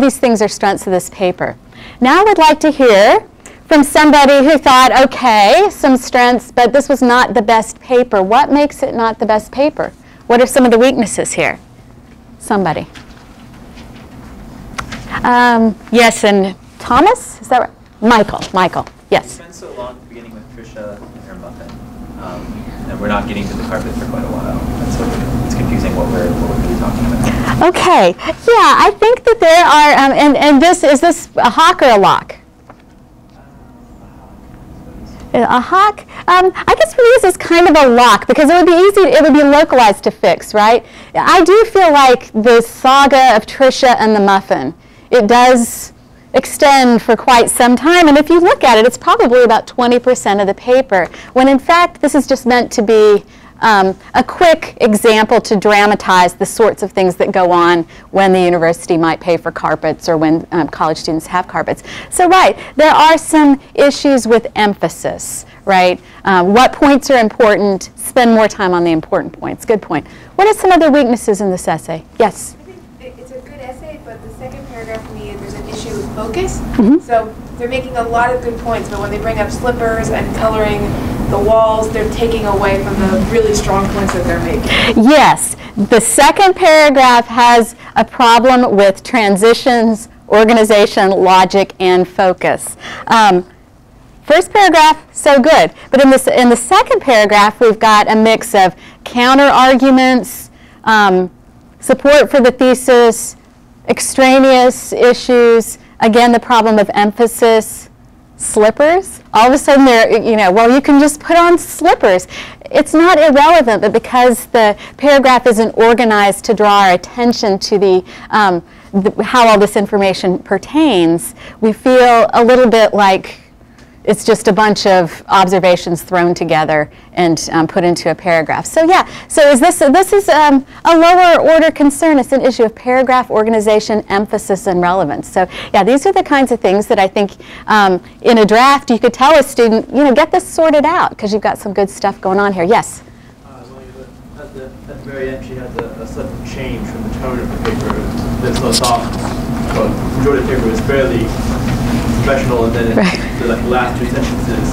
these things are strengths of this paper. Now I would like to hear from somebody who thought, okay, some strengths, but this was not the best paper. What makes it not the best paper? What are some of the weaknesses here? Somebody. Yes, and Thomas, is that right? Michael, yes. We spent so long beginning with Trisha and her muffin, and we're not getting to the carpet for quite a while. That's what it's confusing what we're really talking about. Okay, yeah, I think that there are, and is this a hawk or a lock? A hawk? I guess for these is kind of a lock because it would be easy, it would be localized to fix, right? I do feel like the saga of Trisha and the muffin, it does extend for quite some time, and if you look at it, it's probably about 20% of the paper, when in fact this is just meant to be a quick example to dramatize the sorts of things that go on when the university might pay for carpets or when college students have carpets. So right, there are some issues with emphasis, right? What points are important? Spend more time on the important points. Good point. What are some other weaknesses in this essay? Yes? I think it's a good essay, but the second paragraph for me, there's an issue with focus. Mm-hmm. So they're making a lot of good points, but when they bring up slippers and coloring the walls, they're taking away from the really strong points that they're making. Yes, the second paragraph has a problem with transitions, organization, logic, and focus. First paragraph, so good. But in the second paragraph, we've got a mix of counter-arguments, support for the thesis, extraneous issues, again, the problem of emphasis, slippers. All of a sudden they're, well, you can just put on slippers. It's not irrelevant, but because the paragraph isn't organized to draw our attention to the how all this information pertains, we feel a little bit like it's just a bunch of observations thrown together and put into a paragraph. So yeah, so this is a lower order concern. It's an issue of paragraph organization, emphasis, and relevance. So yeah, these are the kinds of things that I think in a draft you could tell a student, get this sorted out because you've got some good stuff going on here. Yes? At the very end, she has a sudden change from the tone of the paper. There's no soft, but the majority of the paper was fairly professional, and then the last two sentences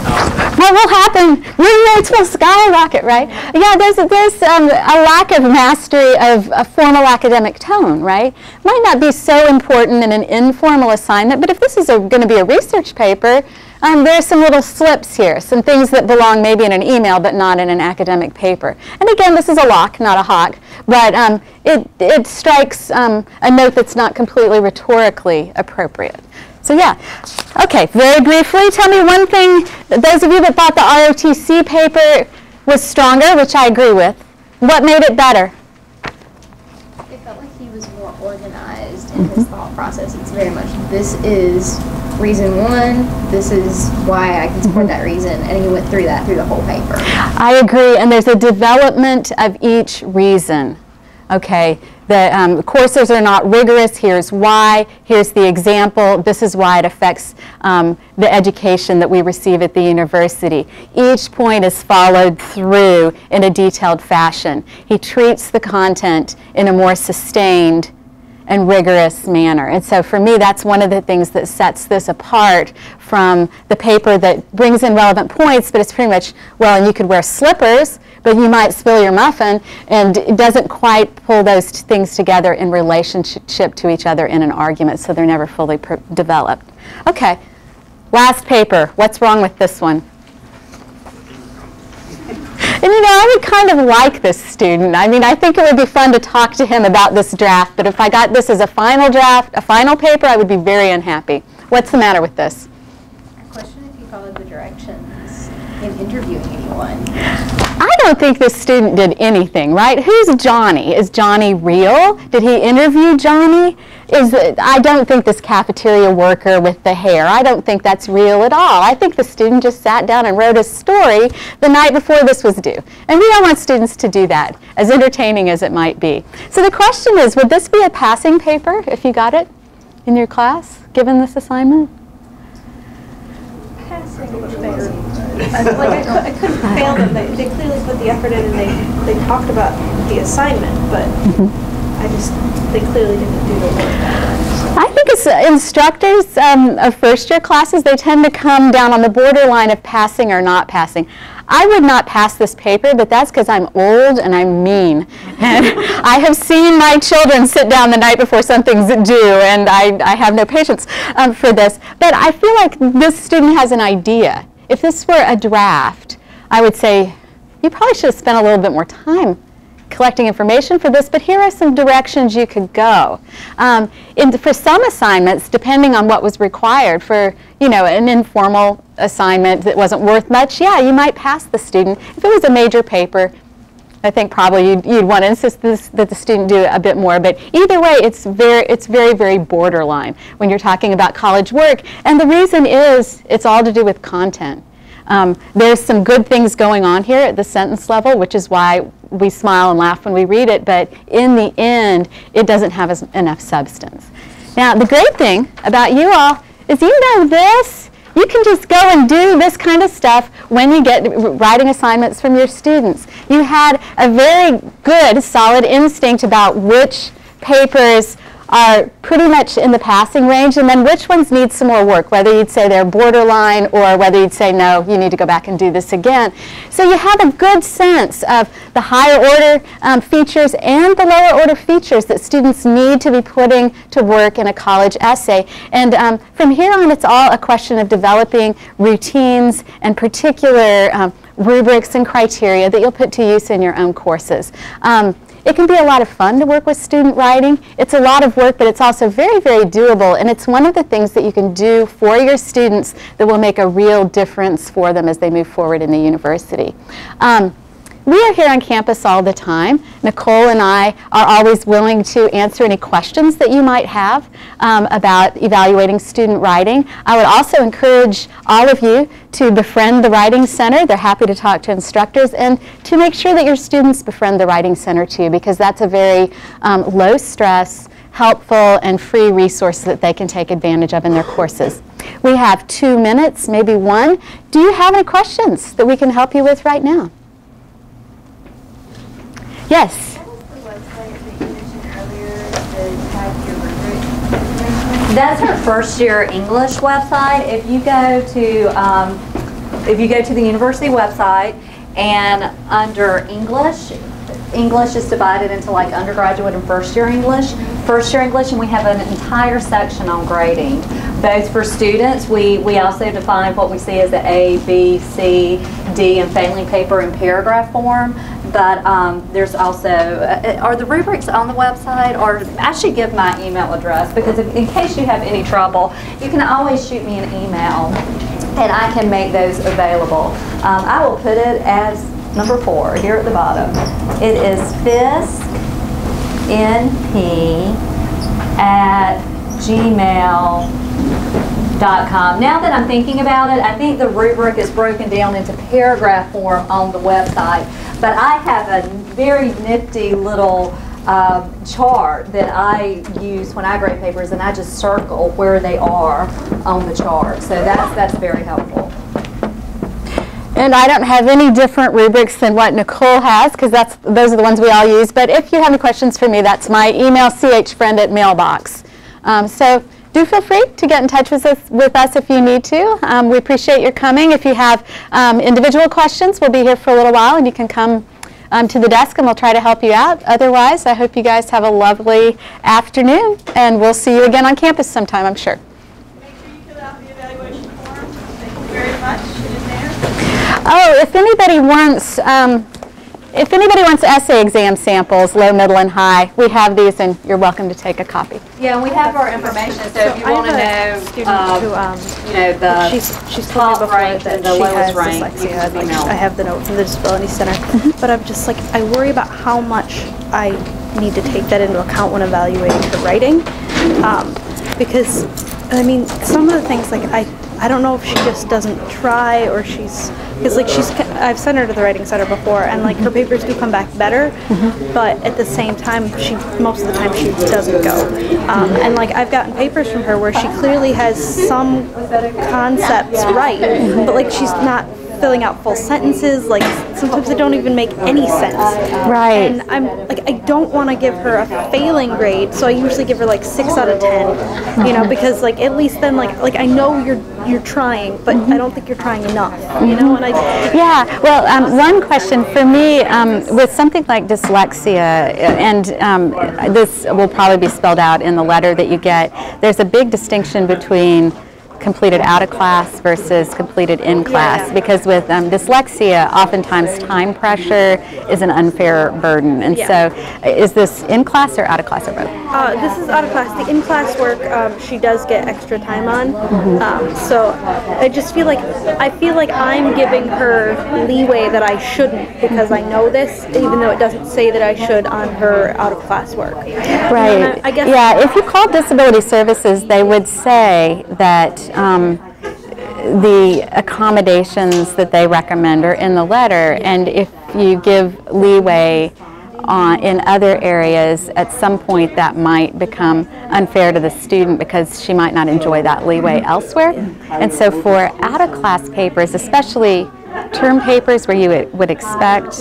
are out. What will happen? Rates will skyrocket, right? Yeah, there's a lack of mastery of a formal academic tone, right? Might not be so important in an informal assignment, but if this is going to be a research paper, there are some little slips here, some things that belong maybe in an email but not in an academic paper. And again, this is a lock, not a hawk, but it strikes a note that's not completely rhetorically appropriate. So yeah, okay, very briefly, tell me one thing, those of you that thought the ROTC paper was stronger, which I agree with, what made it better? It felt like he was more organized in his thought process. It's very much, this is reason one, this is why I can support that reason, and he went through that through the whole paper. I agree, and there's a development of each reason. Okay, the courses are not rigorous. Here's why. Here's the example. This is why it affects the education that we receive at the university. Each point is followed through in a detailed fashion. He treats the content in a more sustained and rigorous manner. And so for me, that's one of the things that sets this apart from the paper that brings in relevant points, but it's pretty much, well, and you could wear slippers, but you might spill your muffin, and it doesn't quite pull those things together in relationship to each other in an argument, so they're never fully developed. Okay, last paper. What's wrong with this one? And I would kind of like this student. I mean, I think it would be fun to talk to him about this draft, but if I got this as a final draft, a final paper, I would be very unhappy. What's the matter with this? Question if you call followed the directions in interviewing anyone. I don't think this student did anything, right? Who's Johnny? Is Johnny real? Did he interview Johnny? I don't think this cafeteria worker with the hair, I don't think that's real at all. I think the student just sat down and wrote a story the night before this was due. And we don't want students to do that, as entertaining as it might be. So the question is, would this be a passing paper if you got it in your class, given this assignment? Passing fair. I couldn't fail them. They clearly put the effort in, and they talked about the assignment, but they clearly didn't do the work. I think as instructors of first-year classes, they tend to come down on the borderline of passing or not passing. I would not pass this paper, but that's because I'm old and I'm mean. And I have seen my children sit down the night before something's due, and I have no patience for this. But I feel like this student has an idea. If this were a draft, I would say, you probably should have spent a little bit more time collecting information for this, but here are some directions you could go. For some assignments, depending on what was required, for an informal assignment that wasn't worth much, yeah, you might pass the student. If it was a major paper, I think probably you'd want to insist that the student do a bit more. But either way, it's very, very borderline when you're talking about college work. And the reason is it's all to do with content. There's some good things going on here at the sentence level, which is why we smile and laugh when we read it, but in the end, it doesn't have enough substance. Now, the great thing about you all is you know this. You can just go and do this kind of stuff when you get writing assignments from your students. You had a very good, solid instinct about which papers are pretty much in the passing range, and then which ones need some more work, whether you'd say they're borderline or whether you'd say, no, you need to go back and do this again. So you have a good sense of the higher order features and the lower order features that students need to be putting to work in a college essay. And from here on, it's all a question of developing routines and particular rubrics and criteria that you'll put to use in your own courses. It can be a lot of fun to work with student writing. It's a lot of work, but it's also very, very doable, and it's one of the things that you can do for your students that will make a real difference for them as they move forward in the university. We are here on campus all the time. Nicole and I are always willing to answer any questions that you might have about evaluating student writing. I would also encourage all of you to befriend the Writing Center. They're happy to talk to instructors, and to make sure that your students befriend the Writing Center too, because that's a very low stress, helpful, and free resource that they can take advantage of in their courses. We have 2 minutes, maybe 1. Do you have any questions that we can help you with right now? Yes? That's our first year English website. If you go to the university website and under English is divided into like undergraduate and first year English, and we have an entire section on grading. Both for students, we also define what we see as the A, B, C, D, and failing paper in paragraph form. But there's also, are the rubrics on the website? Or I should give my email address, because in case you have any trouble, you can always shoot me an email and I can make those available. I will put it as number 4 here at the bottom. It is fisknp@gmail.com. Now that I'm thinking about it, I think the rubric is broken down into paragraph form on the website. But I have a very nifty little chart that I use when I grade papers, and I just circle where they are on the chart. So that's very helpful. And I don't have any different rubrics than what Nicole has, because those are the ones we all use. But if you have any questions for me, that's my email, chfriend@mailbox. So do feel free to get in touch with us if you need to. We appreciate your coming. If you have individual questions, we'll be here for a little while, and you can come to the desk and we'll try to help you out. Otherwise, I hope you guys have a lovely afternoon, and we'll see you again on campus sometime, I'm sure. Make sure you fill out the evaluation form. Thank you very much. It is there. Oh, if anybody wants if anybody wants essay exam samples, low, middle, and high, we have these, and you're welcome to take a copy. Yeah, and we have our information, so if you want to know, you know, the she's told me before that and the she has lowest rank, dyslexia. Like, I have the note from the Disability Center, but I'm just like, I worry about how much I need to take that into account when evaluating her writing, because I mean, some of the things, like, I don't know if she just doesn't try, or she's, because like I've sent her to the Writing Center before, and like her papers do come back better, but at the same time, most of the time she doesn't go. And like I've gotten papers from her where she clearly has some concepts right, but like she's not filling out full sentences. Like sometimes they don't even make any sense. Right. And I'm like, I don't want to give her a failing grade, so I usually give her like 6 out of 10. You know, because like at least then like I know you're trying, but I don't think you're trying enough. You know, and yeah. Well, one question for me with something like dyslexia, and this will probably be spelled out in the letter that you get. There's a big distinction between completed out of class versus completed in class, because with dyslexia, oftentimes time pressure is an unfair burden. And so is this in class or out of class or both? This is out of class. The in class work she does get extra time on. So I just feel like I'm giving her leeway that I shouldn't, because I know this, even though it doesn't say that I should on her out of class work. Right. I guess, yeah, if you called Disability Services, they would say that the accommodations that they recommend are in the letter, and if you give leeway in other areas, at some point that might become unfair to the student because she might not enjoy that leeway elsewhere. And so for out-of-class papers, especially term papers where you would expect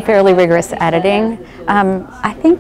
fairly rigorous editing, I think